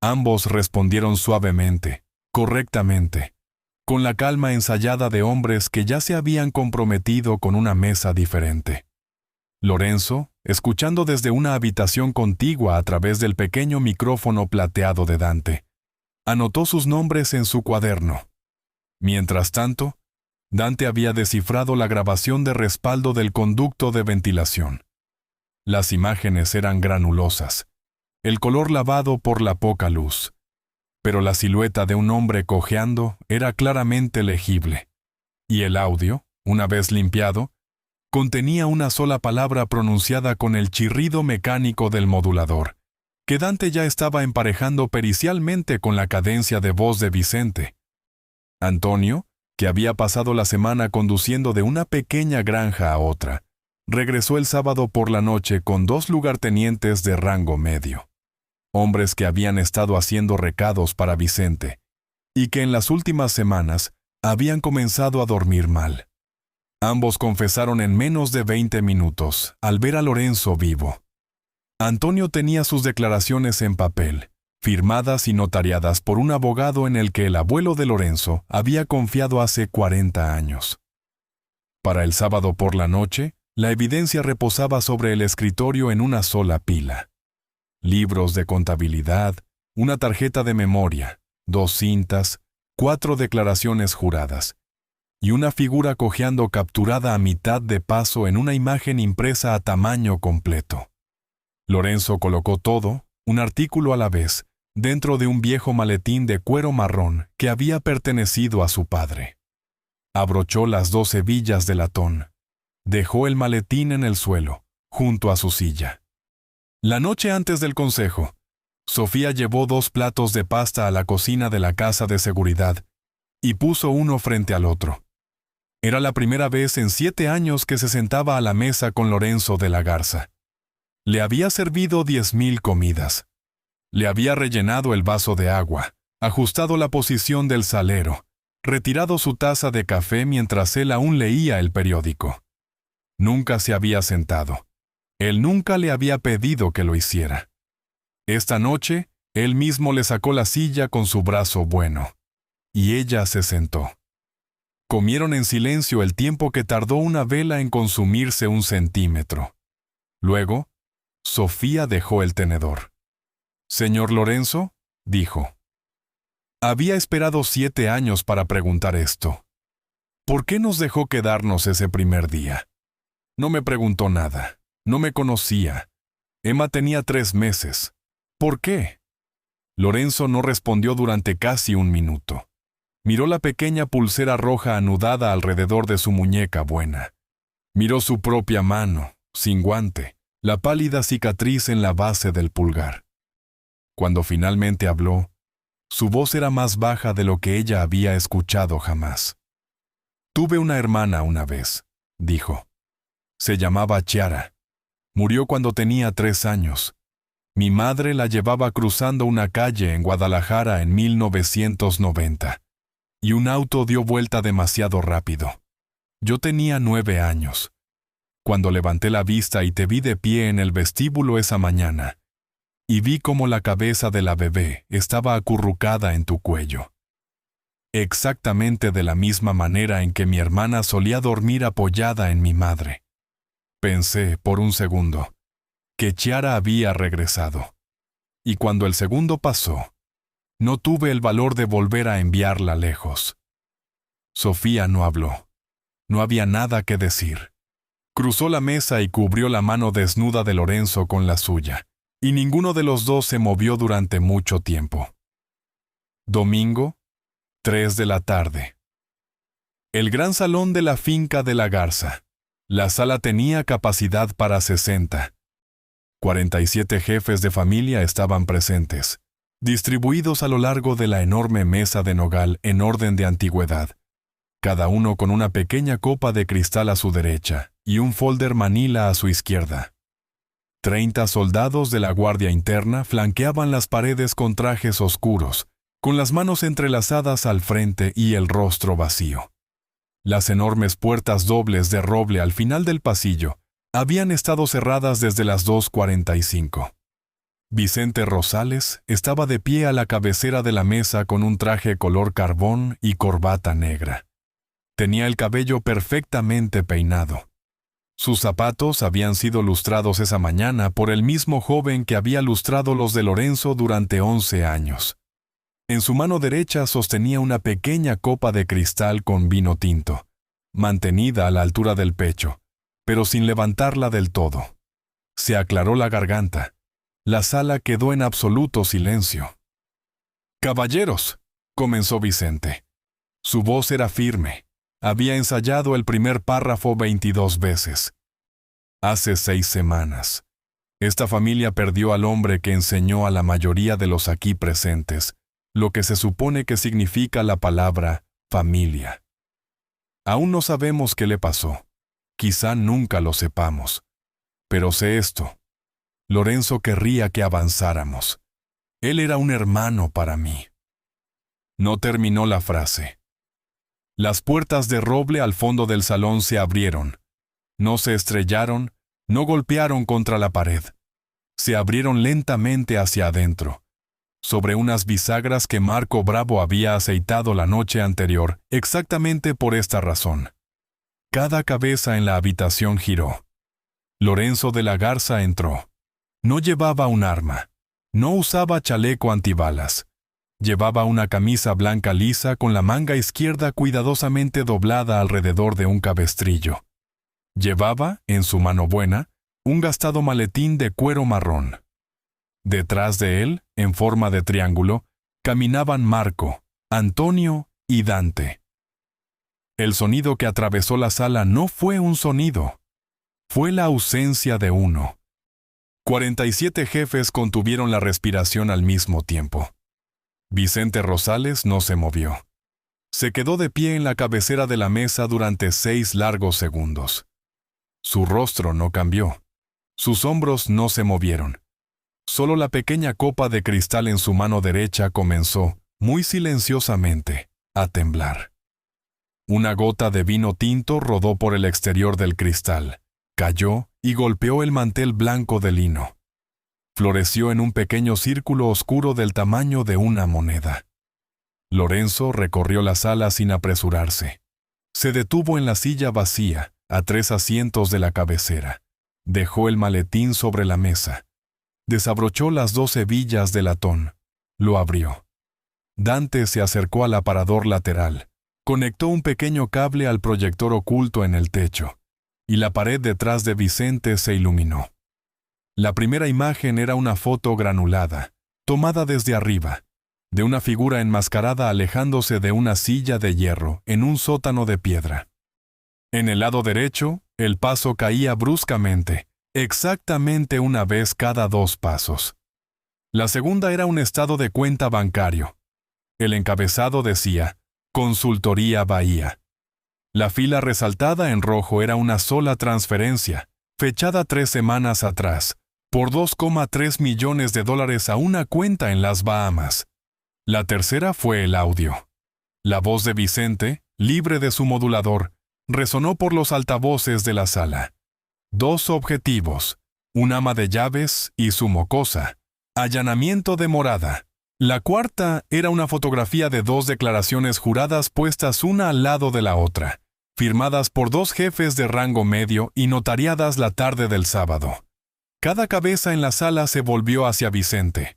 Ambos respondieron suavemente, correctamente, con la calma ensayada de hombres que ya se habían comprometido con una mesa diferente. Lorenzo, escuchando desde una habitación contigua a través del pequeño micrófono plateado de Dante, anotó sus nombres en su cuaderno. Mientras tanto, Dante había descifrado la grabación de respaldo del conducto de ventilación. Las imágenes eran granulosas, el color lavado por la poca luz, pero la silueta de un hombre cojeando era claramente legible, y el audio, una vez limpiado, contenía una sola palabra pronunciada con el chirrido mecánico del modulador, que Dante ya estaba emparejando pericialmente con la cadencia de voz de Vicente. Antonio, que había pasado la semana conduciendo de una pequeña granja a otra, regresó el sábado por la noche con 2 lugartenientes de rango medio. hombres que habían estado haciendo recados para Vicente, y que en las últimas semanas habían comenzado a dormir mal. Ambos confesaron en menos de 20 minutos al ver a Lorenzo vivo. Antonio tenía sus declaraciones en papel, firmadas y notariadas por un abogado en el que el abuelo de Lorenzo había confiado hace 40 años. Para el sábado por la noche, la evidencia reposaba sobre el escritorio en una sola pila. Libros de contabilidad, una tarjeta de memoria, 2 cintas, 4 declaraciones juradas, y una figura cojeando capturada a mitad de paso en una imagen impresa a tamaño completo. Lorenzo colocó todo, un artículo a la vez, dentro de un viejo maletín de cuero marrón que había pertenecido a su padre. Abrochó las 2 hebillas de latón. Dejó el maletín en el suelo, junto a su silla. La noche antes del consejo, Sofía llevó 2 platos de pasta a la cocina de la casa de seguridad y puso uno frente al otro. Era la primera vez en 7 años que se sentaba a la mesa con Lorenzo de la Garza. Le había servido 10,000 comidas. Le había rellenado el vaso de agua, ajustado la posición del salero, retirado su taza de café mientras él aún leía el periódico. Nunca se había sentado. Él nunca le había pedido que lo hiciera. Esta noche, él mismo le sacó la silla con su brazo bueno, y ella se sentó. Comieron en silencio el tiempo que tardó una vela en consumirse 1 centímetro. Luego, Sofía dejó el tenedor. «Señor Lorenzo», dijo. Había esperado 7 años para preguntar esto. ¿Por qué nos dejó quedarnos ese primer día? No me preguntó nada. No me conocía. Emma tenía 3 meses. ¿Por qué? Lorenzo no respondió durante casi 1 minuto. Miró la pequeña pulsera roja anudada alrededor de su muñeca buena. Miró su propia mano, sin guante, la pálida cicatriz en la base del pulgar. Cuando finalmente habló, su voz era más baja de lo que ella había escuchado jamás. «Tuve una hermana una vez», dijo. «Se llamaba Chiara. Murió cuando tenía 3 años. Mi madre la llevaba cruzando una calle en Guadalajara en 1990, y un auto dio vuelta demasiado rápido. Yo tenía 9 años. Cuando levanté la vista y te vi de pie en el vestíbulo esa mañana, y vi cómo la cabeza de la bebé estaba acurrucada en tu cuello. Exactamente de la misma manera en que mi hermana solía dormir apoyada en mi madre. Pensé, por un segundo, que Chiara había regresado. Y cuando el segundo pasó, no tuve el valor de volver a enviarla lejos. Sofía no habló. No había nada que decir. Cruzó la mesa y cubrió la mano desnuda de Lorenzo con la suya, y ninguno de los dos se movió durante mucho tiempo. Domingo, 3 de la tarde. El gran salón de la finca de la Garza. La sala tenía capacidad para 60. 47 jefes de familia estaban presentes, distribuidos a lo largo de la enorme mesa de nogal en orden de antigüedad, cada uno con una pequeña copa de cristal a su derecha y un folder manila a su izquierda. 30 soldados de la Guardia Interna flanqueaban las paredes con trajes oscuros, con las manos entrelazadas al frente y el rostro vacío. Las enormes puertas dobles de roble al final del pasillo habían estado cerradas desde las 2:45. Vicente Rosales estaba de pie a la cabecera de la mesa con un traje color carbón y corbata negra. Tenía el cabello perfectamente peinado. Sus zapatos habían sido lustrados esa mañana por el mismo joven que había lustrado los de Lorenzo durante 11 años. En su mano derecha sostenía una pequeña copa de cristal con vino tinto, mantenida a la altura del pecho, pero sin levantarla del todo. Se aclaró la garganta. La sala quedó en absoluto silencio. «Caballeros», comenzó Vicente. Su voz era firme. Había ensayado el primer párrafo 22 veces. Hace 6 semanas, esta familia perdió al hombre que enseñó a la mayoría de los aquí presentes lo que se supone que significa la palabra familia. Aún no sabemos qué le pasó. Quizá nunca lo sepamos. Pero sé esto. Lorenzo querría que avanzáramos. Él era un hermano para mí. No terminó la frase. Las puertas de roble al fondo del salón se abrieron. No se estrellaron, no golpearon contra la pared. Se abrieron lentamente hacia adentro, sobre unas bisagras que Marco Bravo había aceitado la noche anterior, exactamente por esta razón. Cada cabeza en la habitación giró. Lorenzo de la Garza entró. No llevaba un arma. No usaba chaleco antibalas. Llevaba una camisa blanca lisa con la manga izquierda cuidadosamente doblada alrededor de un cabestrillo. Llevaba, en su mano buena, un gastado maletín de cuero marrón. Detrás de él, en forma de triángulo, caminaban Marco, Antonio y Dante. El sonido que atravesó la sala no fue un sonido. Fue la ausencia de uno. 47 jefes contuvieron la respiración al mismo tiempo. Vicente Rosales no se movió. Se quedó de pie en la cabecera de la mesa durante 6 largos segundos. Su rostro no cambió. Sus hombros no se movieron. Solo la pequeña copa de cristal en su mano derecha comenzó, muy silenciosamente, a temblar. Una gota de vino tinto rodó por el exterior del cristal, cayó y golpeó el mantel blanco de lino. Floreció en un pequeño círculo oscuro del tamaño de una moneda. Lorenzo recorrió la sala sin apresurarse. Se detuvo en la silla vacía, a 3 asientos de la cabecera. Dejó el maletín sobre la mesa. Desabrochó las 2 hebillas de latón. Lo abrió. Dante se acercó al aparador lateral. Conectó un pequeño cable al proyector oculto en el techo, y la pared detrás de Vicente se iluminó. La primera imagen era una foto granulada, tomada desde arriba, de una figura enmascarada alejándose de una silla de hierro en un sótano de piedra. En el lado derecho, el paso caía bruscamente, exactamente una vez cada 2 pasos. La segunda era un estado de cuenta bancario. El encabezado decía, Consultoría Bahía. La fila resaltada en rojo era una sola transferencia, fechada 3 semanas atrás, por $2,3 millones a una cuenta en las Bahamas. La tercera fue el audio. La voz de Vicente, libre de su modulador, resonó por los altavoces de la sala. 2 objetivos, un ama de llaves y su mocosa. Allanamiento de morada. La cuarta era una fotografía de 2 declaraciones juradas puestas una al lado de la otra, firmadas por 2 jefes de rango medio y notariadas la tarde del sábado. Cada cabeza en la sala se volvió hacia Vicente.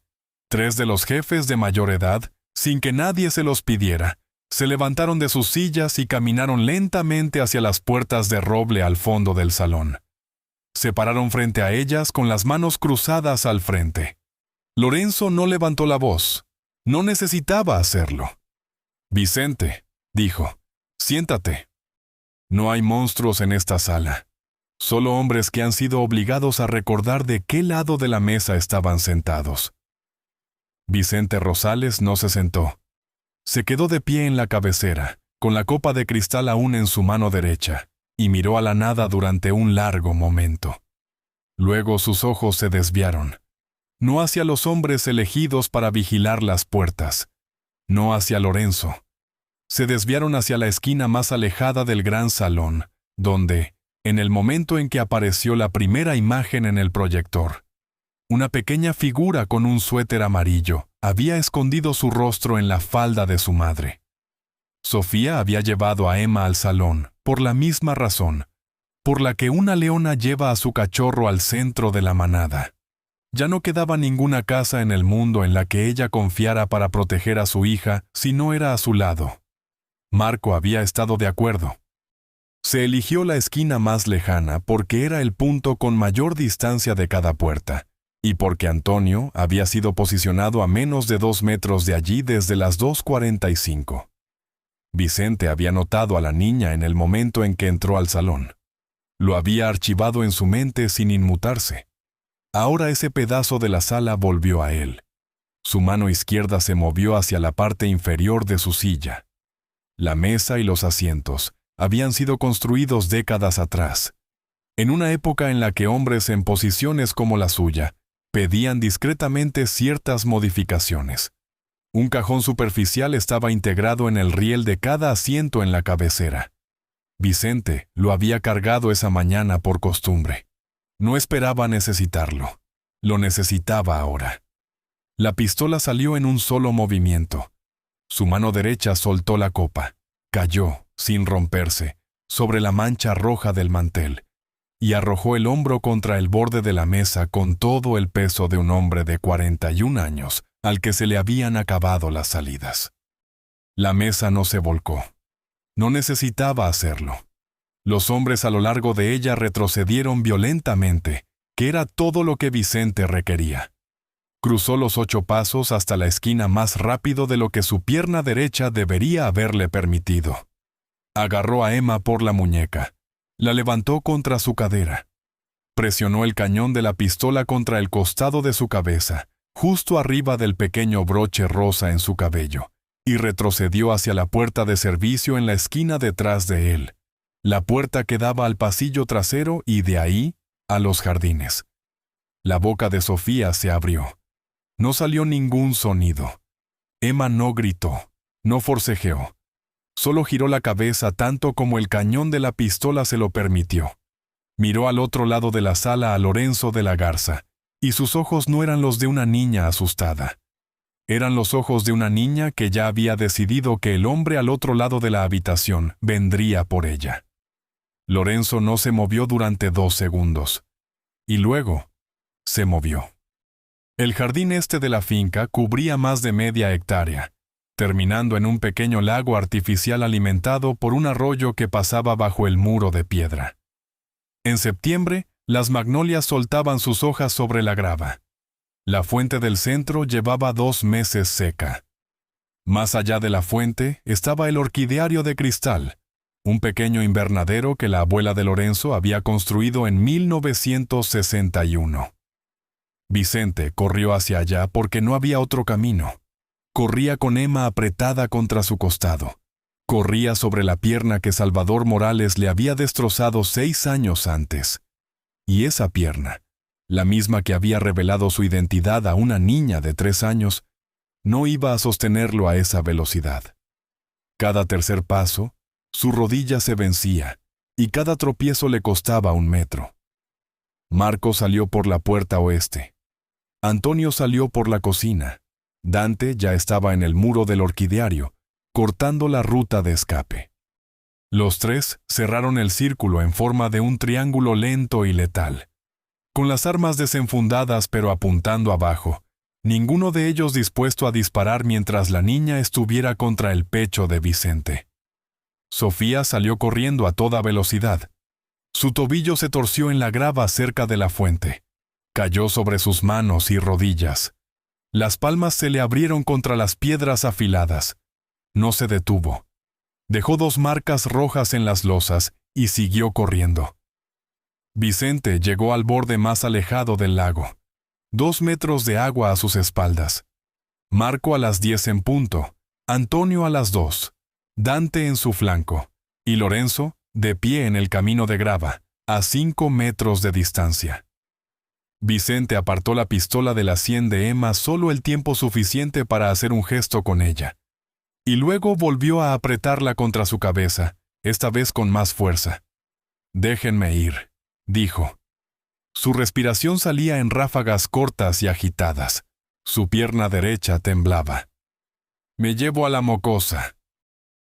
3 de los jefes de mayor edad, sin que nadie se los pidiera, se levantaron de sus sillas y caminaron lentamente hacia las puertas de roble al fondo del salón. Se pararon frente a ellas con las manos cruzadas al frente. Lorenzo no levantó la voz. No necesitaba hacerlo. Vicente, dijo, siéntate. No hay monstruos en esta sala. Solo hombres que han sido obligados a recordar de qué lado de la mesa estaban sentados. Vicente Rosales no se sentó. Se quedó de pie en la cabecera, con la copa de cristal aún en su mano derecha, y miró a la nada durante un largo momento. Luego sus ojos se desviaron. No hacia los hombres elegidos para vigilar las puertas, no hacia Lorenzo. Se desviaron hacia la esquina más alejada del gran salón, donde, en el momento en que apareció la primera imagen en el proyector, una pequeña figura con un suéter amarillo había escondido su rostro en la falda de su madre. Sofía había llevado a Emma al salón, por la misma razón, por la que una leona lleva a su cachorro al centro de la manada. Ya no quedaba ninguna casa en el mundo en la que ella confiara para proteger a su hija si no era a su lado. Marco había estado de acuerdo. Se eligió la esquina más lejana porque era el punto con mayor distancia de cada puerta, y porque Antonio había sido posicionado a menos de 2 metros de allí desde las 2:45. Vicente había notado a la niña en el momento en que entró al salón. Lo había archivado en su mente sin inmutarse. Ahora ese pedazo de la sala volvió a él. Su mano izquierda se movió hacia la parte inferior de su silla. La mesa y los asientos habían sido construidos décadas atrás, en una época en la que hombres en posiciones como la suya pedían discretamente ciertas modificaciones. Un cajón superficial estaba integrado en el riel de cada asiento en la cabecera. Vicente lo había cargado esa mañana por costumbre. No esperaba necesitarlo. Lo necesitaba ahora. La pistola salió en un solo movimiento. Su mano derecha soltó la copa. Cayó, sin romperse, sobre la mancha roja del mantel, y arrojó el hombro contra el borde de la mesa con todo el peso de un hombre de 41 años, al que se le habían acabado las salidas. La mesa no se volcó. No necesitaba hacerlo. Los hombres a lo largo de ella retrocedieron violentamente, que era todo lo que Vicente requería. Cruzó los 8 pasos hasta la esquina más rápido de lo que su pierna derecha debería haberle permitido. Agarró a Emma por la muñeca. La levantó contra su cadera. Presionó el cañón de la pistola contra el costado de su cabeza, justo arriba del pequeño broche rosa en su cabello, y retrocedió hacia la puerta de servicio en la esquina detrás de él. La puerta que daba al pasillo trasero y de ahí a los jardines. La boca de Sofía se abrió. No salió ningún sonido. Emma no gritó, no forcejeó. Solo giró la cabeza tanto como el cañón de la pistola se lo permitió. Miró al otro lado de la sala a Lorenzo de la Garza, y sus ojos no eran los de una niña asustada. Eran los ojos de una niña que ya había decidido que el hombre al otro lado de la habitación vendría por ella. Lorenzo no se movió durante 2 segundos. Y luego, se movió. El jardín este de la finca cubría más de media hectárea, terminando en un pequeño lago artificial alimentado por un arroyo que pasaba bajo el muro de piedra. En septiembre, las magnolias soltaban sus hojas sobre la grava. La fuente del centro llevaba 2 meses seca. Más allá de la fuente estaba el orquideario de cristal, un pequeño invernadero que la abuela de Lorenzo había construido en 1961. Vicente corrió hacia allá porque no había otro camino. Corría con Emma apretada contra su costado. Corría sobre la pierna que Salvador Morales le había destrozado 6 años antes. Y esa pierna, la misma que había revelado su identidad a una niña de 3 años, no iba a sostenerlo a esa velocidad. Cada tercer paso, su rodilla se vencía, y cada tropiezo le costaba 1 metro. Marco salió por la puerta oeste. Antonio salió por la cocina. Dante ya estaba en el muro del orquideario, cortando la ruta de escape. Los 3 cerraron el círculo en forma de un triángulo lento y letal. Con las armas desenfundadas pero apuntando abajo, ninguno de ellos dispuesto a disparar mientras la niña estuviera contra el pecho de Vicente. Sofía salió corriendo a toda velocidad. Su tobillo se torció en la grava cerca de la fuente. Cayó sobre sus manos y rodillas. Las palmas se le abrieron contra las piedras afiladas. No se detuvo. Dejó 2 marcas rojas en las losas y siguió corriendo. Vicente llegó al borde más alejado del lago. 2 metros de agua a sus espaldas. Marco a las 10 en punto, Antonio a las 2, Dante en su flanco, y Lorenzo, de pie en el camino de grava, a 5 metros de distancia. Vicente apartó la pistola de la sien de Emma solo el tiempo suficiente para hacer un gesto con ella, y luego volvió a apretarla contra su cabeza, esta vez con más fuerza. «Déjenme ir», dijo. Su respiración salía en ráfagas cortas y agitadas. Su pierna derecha temblaba. «Me llevo a la mocosa.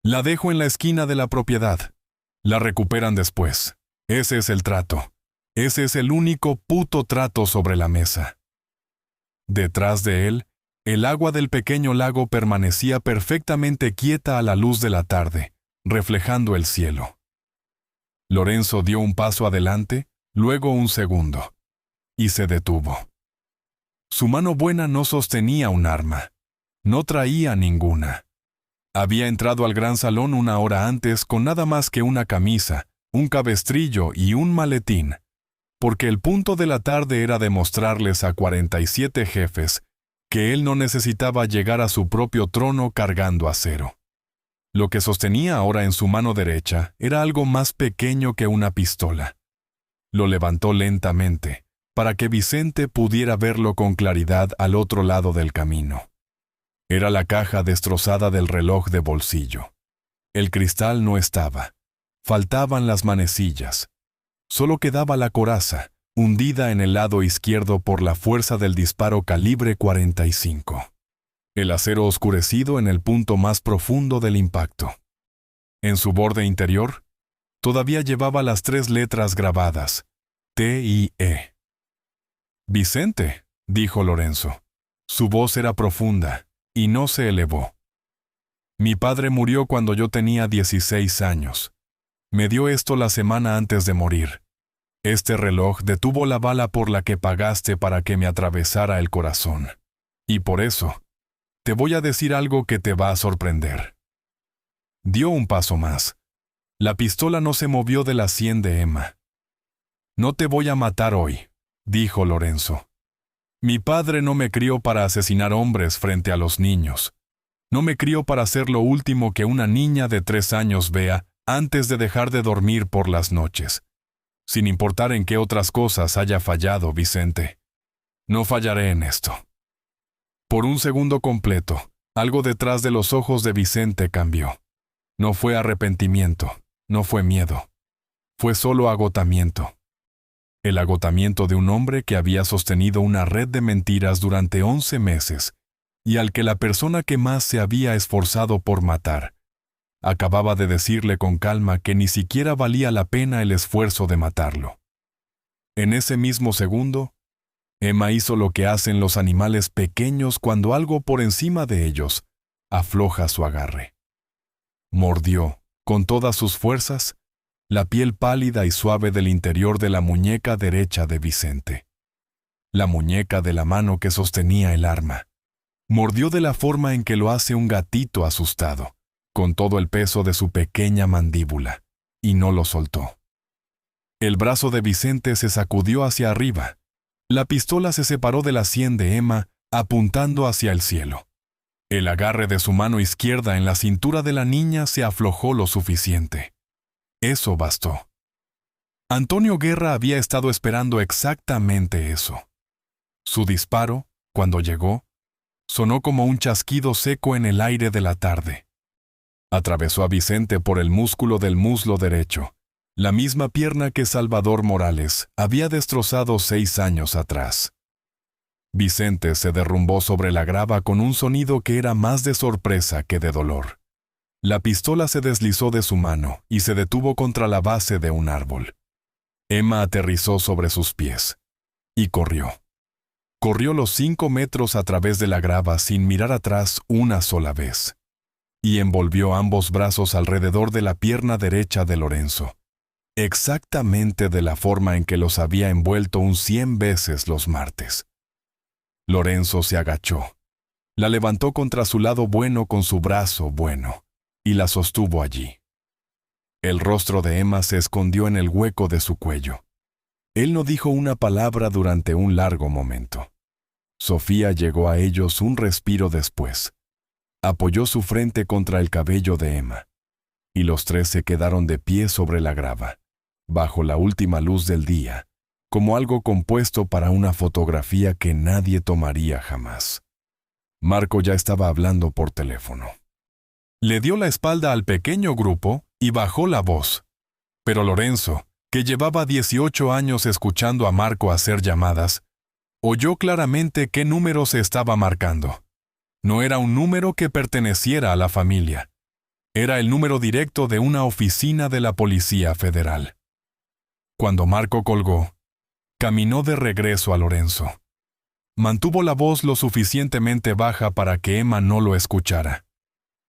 La dejo en la esquina de la propiedad. La recuperan después. Ese es el trato. Ese es el único puto trato sobre la mesa». Detrás de él, el agua del pequeño lago permanecía perfectamente quieta a la luz de la tarde, reflejando el cielo. Lorenzo dio un paso adelante, luego un segundo, y se detuvo. Su mano buena no sostenía un arma. No traía ninguna. Había entrado al gran salón 1 hora antes con nada más que una camisa, un cabestrillo y un maletín, porque el punto de la tarde era demostrarles a 47 jefes que él no necesitaba llegar a su propio trono cargando acero. Lo que sostenía ahora en su mano derecha era algo más pequeño que una pistola. Lo levantó lentamente, para que Vicente pudiera verlo con claridad al otro lado del camino. Era la caja destrozada del reloj de bolsillo. El cristal no estaba. Faltaban las manecillas. Solo quedaba la coraza, hundida en el lado izquierdo por la fuerza del disparo calibre 45. El acero oscurecido en el punto más profundo del impacto. En su borde interior, todavía llevaba las 3 letras grabadas, T-I-E. «Vicente», dijo Lorenzo. Su voz era profunda y no se elevó. «Mi padre murió cuando yo tenía 16 años. Me dio esto la semana antes de morir. Este reloj detuvo la bala por la que pagaste para que me atravesara el corazón. Y por eso, te voy a decir algo que te va a sorprender». Dio un paso más. La pistola no se movió de la sien de Emma. «No te voy a matar hoy», dijo Lorenzo. «Mi padre no me crió para asesinar hombres frente a los niños. No me crió para hacer lo último que una niña de 3 años vea antes de dejar de dormir por las noches. Sin importar en qué otras cosas haya fallado, Vicente. No fallaré en esto». Por un segundo completo, algo detrás de los ojos de Vicente cambió. No fue arrepentimiento, no fue miedo. Fue solo agotamiento. El agotamiento de un hombre que había sostenido una red de mentiras durante 11 meses y al que la persona que más se había esforzado por matar acababa de decirle con calma que ni siquiera valía la pena el esfuerzo de matarlo. En ese mismo segundo, Emma hizo lo que hacen los animales pequeños cuando algo por encima de ellos afloja su agarre. Mordió, con todas sus fuerzas, la piel pálida y suave del interior de la muñeca derecha de Vicente. La muñeca de la mano que sostenía el arma. Mordió de la forma en que lo hace un gatito asustado, con todo el peso de su pequeña mandíbula, y no lo soltó. El brazo de Vicente se sacudió hacia arriba. La pistola se separó de la sien de Emma, apuntando hacia el cielo. El agarre de su mano izquierda en la cintura de la niña se aflojó lo suficiente. Eso bastó. Antonio Guerra había estado esperando exactamente eso. Su disparo, cuando llegó, sonó como un chasquido seco en el aire de la tarde. Atravesó a Vicente por el músculo del muslo derecho, la misma pierna que Salvador Morales había destrozado 6 años atrás. Vicente se derrumbó sobre la grava con un sonido que era más de sorpresa que de dolor. La pistola se deslizó de su mano y se detuvo contra la base de un árbol. Emma aterrizó sobre sus pies y corrió. Corrió los 5 metros a través de la grava sin mirar atrás una sola vez. Y envolvió ambos brazos alrededor de la pierna derecha de Lorenzo, exactamente de la forma en que los había envuelto 100 veces los martes. Lorenzo se agachó. La levantó contra su lado bueno con su brazo bueno, y la sostuvo allí. El rostro de Emma se escondió en el hueco de su cuello. Él no dijo una palabra durante un largo momento. Sofía llegó a ellos un respiro después. Apoyó su frente contra el cabello de Emma, y los 3 se quedaron de pie sobre la grava, bajo la última luz del día, como algo compuesto para una fotografía que nadie tomaría jamás. Marco ya estaba hablando por teléfono. Le dio la espalda al pequeño grupo y bajó la voz. Pero Lorenzo, que llevaba 18 años escuchando a Marco hacer llamadas, oyó claramente qué número se estaba marcando. No era un número que perteneciera a la familia. Era el número directo de una oficina de la Policía Federal. Cuando Marco colgó, caminó de regreso a Lorenzo. Mantuvo la voz lo suficientemente baja para que Emma no lo escuchara.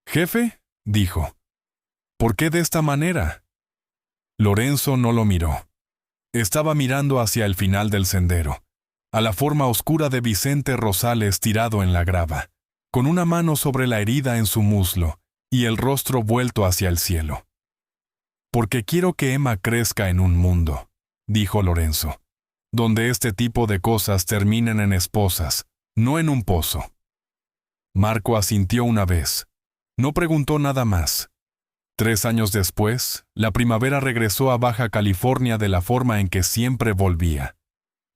«Jefe», dijo, «¿por qué de esta manera?» Lorenzo no lo miró. Estaba mirando hacia el final del sendero, a la forma oscura de Vicente Rosales tirado en la grava, con una mano sobre la herida en su muslo y el rostro vuelto hacia el cielo. «Porque quiero que Emma crezca en un mundo», dijo Lorenzo, «donde este tipo de cosas terminen en esposas, no en un pozo». Marco asintió una vez. No preguntó nada más. 3 años después, la primavera regresó a Baja California de la forma en que siempre volvía.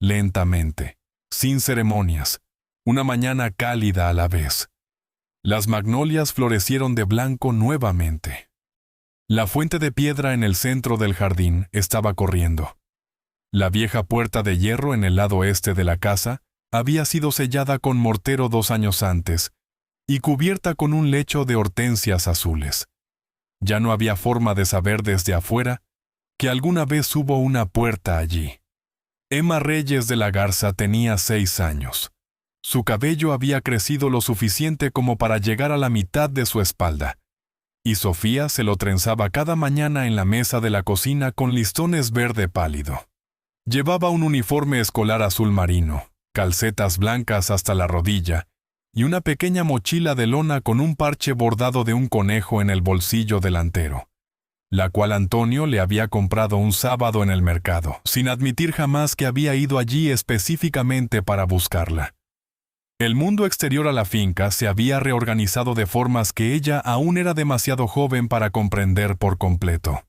lentamente, sin ceremonias, una mañana cálida a la vez. Las magnolias florecieron de blanco nuevamente. La fuente de piedra en el centro del jardín estaba corriendo. La vieja puerta de hierro en el lado este de la casa había sido sellada con mortero 2 años antes y cubierta con un lecho de hortensias azules. Ya no había forma de saber desde afuera que alguna vez hubo una puerta allí. Emma Reyes de la Garza tenía 6 años. Su cabello había crecido lo suficiente como para llegar a la mitad de su espalda, y Sofía se lo trenzaba cada mañana en la mesa de la cocina con listones verde pálido. Llevaba un uniforme escolar azul marino, calcetas blancas hasta la rodilla, y una pequeña mochila de lona con un parche bordado de un conejo en el bolsillo delantero, la cual Antonio le había comprado un sábado en el mercado, sin admitir jamás que había ido allí específicamente para buscarla. El mundo exterior a la finca se había reorganizado de formas que ella aún era demasiado joven para comprender por completo.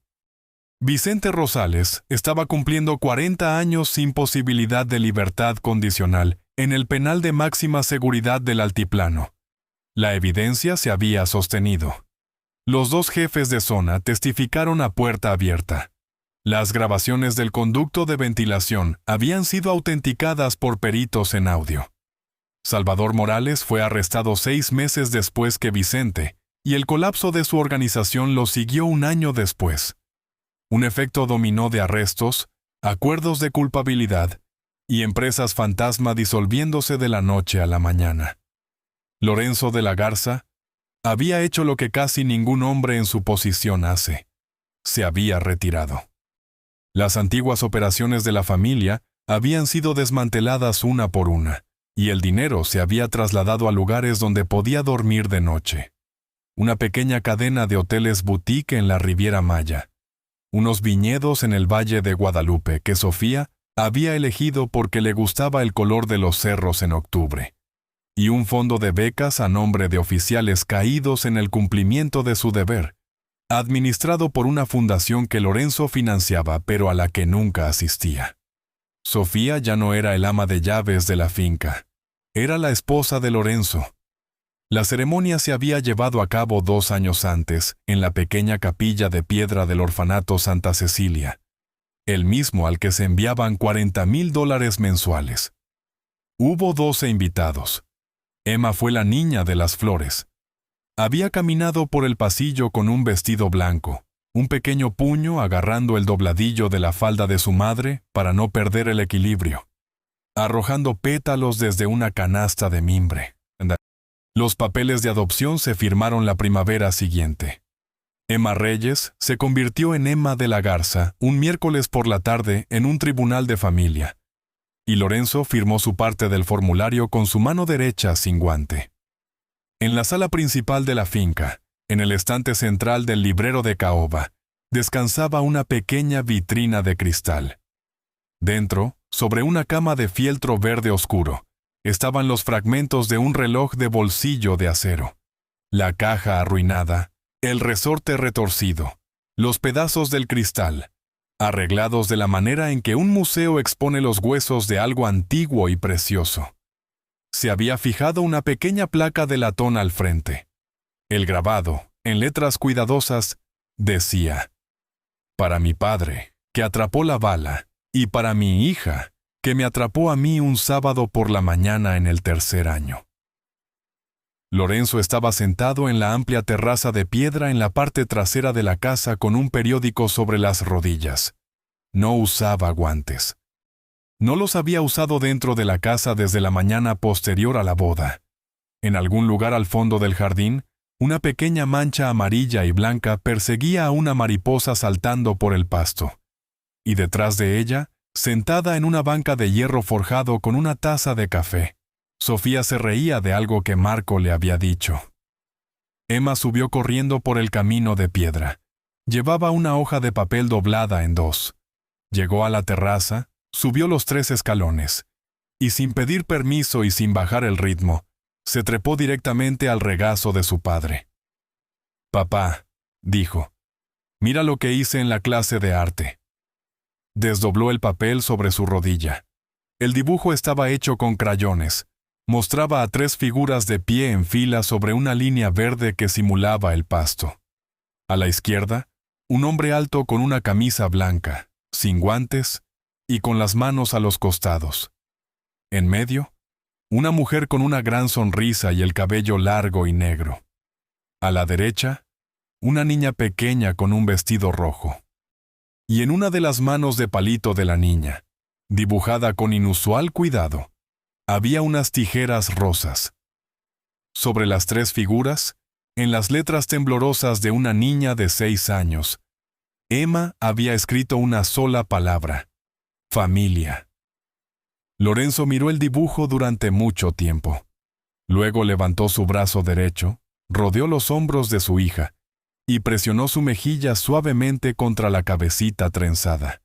Vicente Rosales estaba cumpliendo 40 años sin posibilidad de libertad condicional en el penal de máxima seguridad del Altiplano. La evidencia se había sostenido. Los 2 jefes de zona testificaron a puerta abierta. Las grabaciones del conducto de ventilación habían sido autenticadas por peritos en audio. Salvador Morales fue arrestado 6 meses después que Vicente, y el colapso de su organización lo siguió un año después. Un efecto dominó de arrestos, acuerdos de culpabilidad y empresas fantasma disolviéndose de la noche a la mañana. Lorenzo de la Garza había hecho lo que casi ningún hombre en su posición hace. Se había retirado. Las antiguas operaciones de la familia habían sido desmanteladas una por una, y el dinero se había trasladado a lugares donde podía dormir de noche. Una pequeña cadena de hoteles boutique en la Riviera Maya, unos viñedos en el Valle de Guadalupe que Sofía había elegido porque le gustaba el color de los cerros en octubre, y un fondo de becas a nombre de oficiales caídos en el cumplimiento de su deber, administrado por una fundación que Lorenzo financiaba pero a la que nunca asistía. Sofía ya no era el ama de llaves de la finca. Era la esposa de Lorenzo. La ceremonia se había llevado a cabo 2 años antes, en la pequeña capilla de piedra del orfanato Santa Cecilia, el mismo al que se enviaban $40,000 mensuales. Hubo 12 invitados. Emma fue la niña de las flores. Había caminado por el pasillo con un vestido blanco, un pequeño puño agarrando el dobladillo de la falda de su madre para no perder el equilibrio, arrojando pétalos desde una canasta de mimbre. Los papeles de adopción se firmaron la primavera siguiente. Emma Reyes se convirtió en Emma de la Garza un miércoles por la tarde en un tribunal de familia, y Lorenzo firmó su parte del formulario con su mano derecha sin guante. En la sala principal de la finca, en el estante central del librero de caoba, descansaba una pequeña vitrina de cristal. Dentro, sobre una cama de fieltro verde oscuro, estaban los fragmentos de un reloj de bolsillo de acero, la caja arruinada, el resorte retorcido, los pedazos del cristal, arreglados de la manera en que un museo expone los huesos de algo antiguo y precioso. Se había fijado una pequeña placa de latón al frente. El grabado, en letras cuidadosas, decía: «Para mi padre, que atrapó la bala, y para mi hija, que me atrapó a mí un sábado por la mañana en el 3er año». Lorenzo estaba sentado en la amplia terraza de piedra en la parte trasera de la casa con un periódico sobre las rodillas. No usaba guantes. No los había usado dentro de la casa desde la mañana posterior a la boda. En algún lugar al fondo del jardín, una pequeña mancha amarilla y blanca perseguía a una mariposa saltando por el pasto. Y detrás de ella, sentada en una banca de hierro forjado con una taza de café, Sofía se reía de algo que Marco le había dicho. Emma subió corriendo por el camino de piedra. Llevaba una hoja de papel doblada en 2. Llegó a la terraza, subió los 3 escalones, y sin pedir permiso y sin bajar el ritmo, se trepó directamente al regazo de su padre. «Papá», dijo, «mira lo que hice en la clase de arte». Desdobló el papel sobre su rodilla. El dibujo estaba hecho con crayones. Mostraba a 3 figuras de pie en fila sobre una línea verde que simulaba el pasto. A la izquierda, un hombre alto con una camisa blanca, sin guantes y con las manos a los costados. En medio, una mujer con una gran sonrisa y el cabello largo y negro. A la derecha, una niña pequeña con un vestido rojo. Y en una de las manos de palito de la niña, dibujada con inusual cuidado, había unas tijeras rosas. Sobre las 3 figuras, en las letras temblorosas de una niña de 6 años, Emma había escrito una sola palabra: familia. Lorenzo miró el dibujo durante mucho tiempo. Luego levantó su brazo derecho, rodeó los hombros de su hija y presionó su mejilla suavemente contra la cabecita trenzada.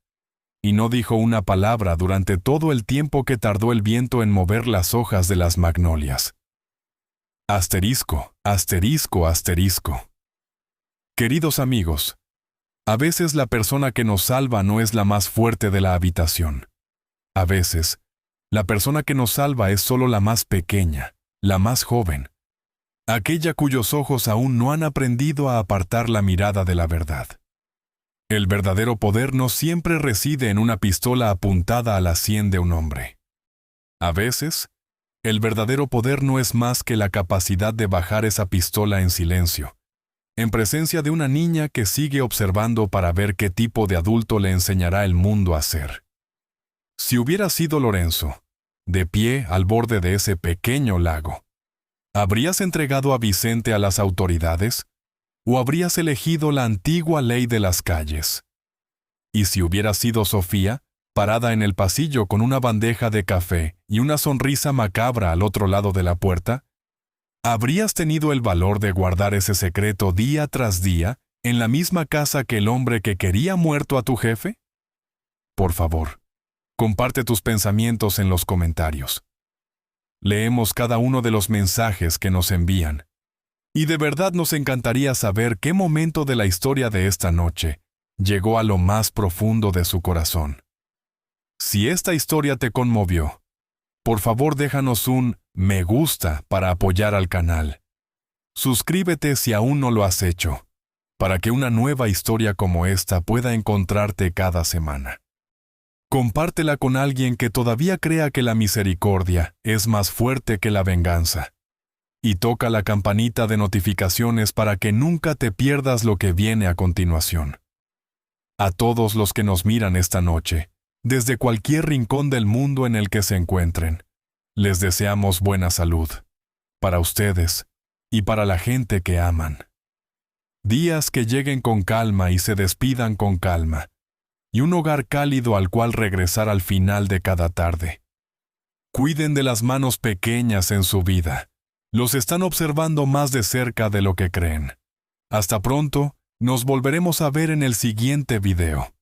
Y no dijo una palabra durante todo el tiempo que tardó el viento en mover las hojas de las magnolias. Asterisco, asterisco, asterisco. Queridos amigos, a veces la persona que nos salva no es la más fuerte de la habitación. A veces, la persona que nos salva es solo la más pequeña, la más joven, aquella cuyos ojos aún no han aprendido a apartar la mirada de la verdad. El verdadero poder no siempre reside en una pistola apuntada a la sien de un hombre. A veces, el verdadero poder no es más que la capacidad de bajar esa pistola en silencio, en presencia de una niña que sigue observando para ver qué tipo de adulto le enseñará el mundo a ser. Si hubiera sido Lorenzo, de pie al borde de ese pequeño lago, ¿habrías entregado a Vicente a las autoridades? ¿O habrías elegido la antigua ley de las calles? Y si hubiera sido Sofía, parada en el pasillo con una bandeja de café y una sonrisa macabra al otro lado de la puerta, ¿habrías tenido el valor de guardar ese secreto día tras día en la misma casa que el hombre que quería muerto a tu jefe? Por favor, comparte tus pensamientos en los comentarios. Leemos cada uno de los mensajes que nos envían. Y de verdad nos encantaría saber qué momento de la historia de esta noche llegó a lo más profundo de su corazón. Si esta historia te conmovió, por favor déjanos un me gusta para apoyar al canal. Suscríbete si aún no lo has hecho, para que una nueva historia como esta pueda encontrarte cada semana. Compártela con alguien que todavía crea que la misericordia es más fuerte que la venganza. Y toca la campanita de notificaciones para que nunca te pierdas lo que viene a continuación. A todos los que nos miran esta noche, desde cualquier rincón del mundo en el que se encuentren, les deseamos buena salud, para ustedes y para la gente que aman. Días que lleguen con calma y se despidan con calma, y un hogar cálido al cual regresar al final de cada tarde. Cuiden de las manos pequeñas en su vida. Los están observando más de cerca de lo que creen. Hasta pronto, nos volveremos a ver en el siguiente video.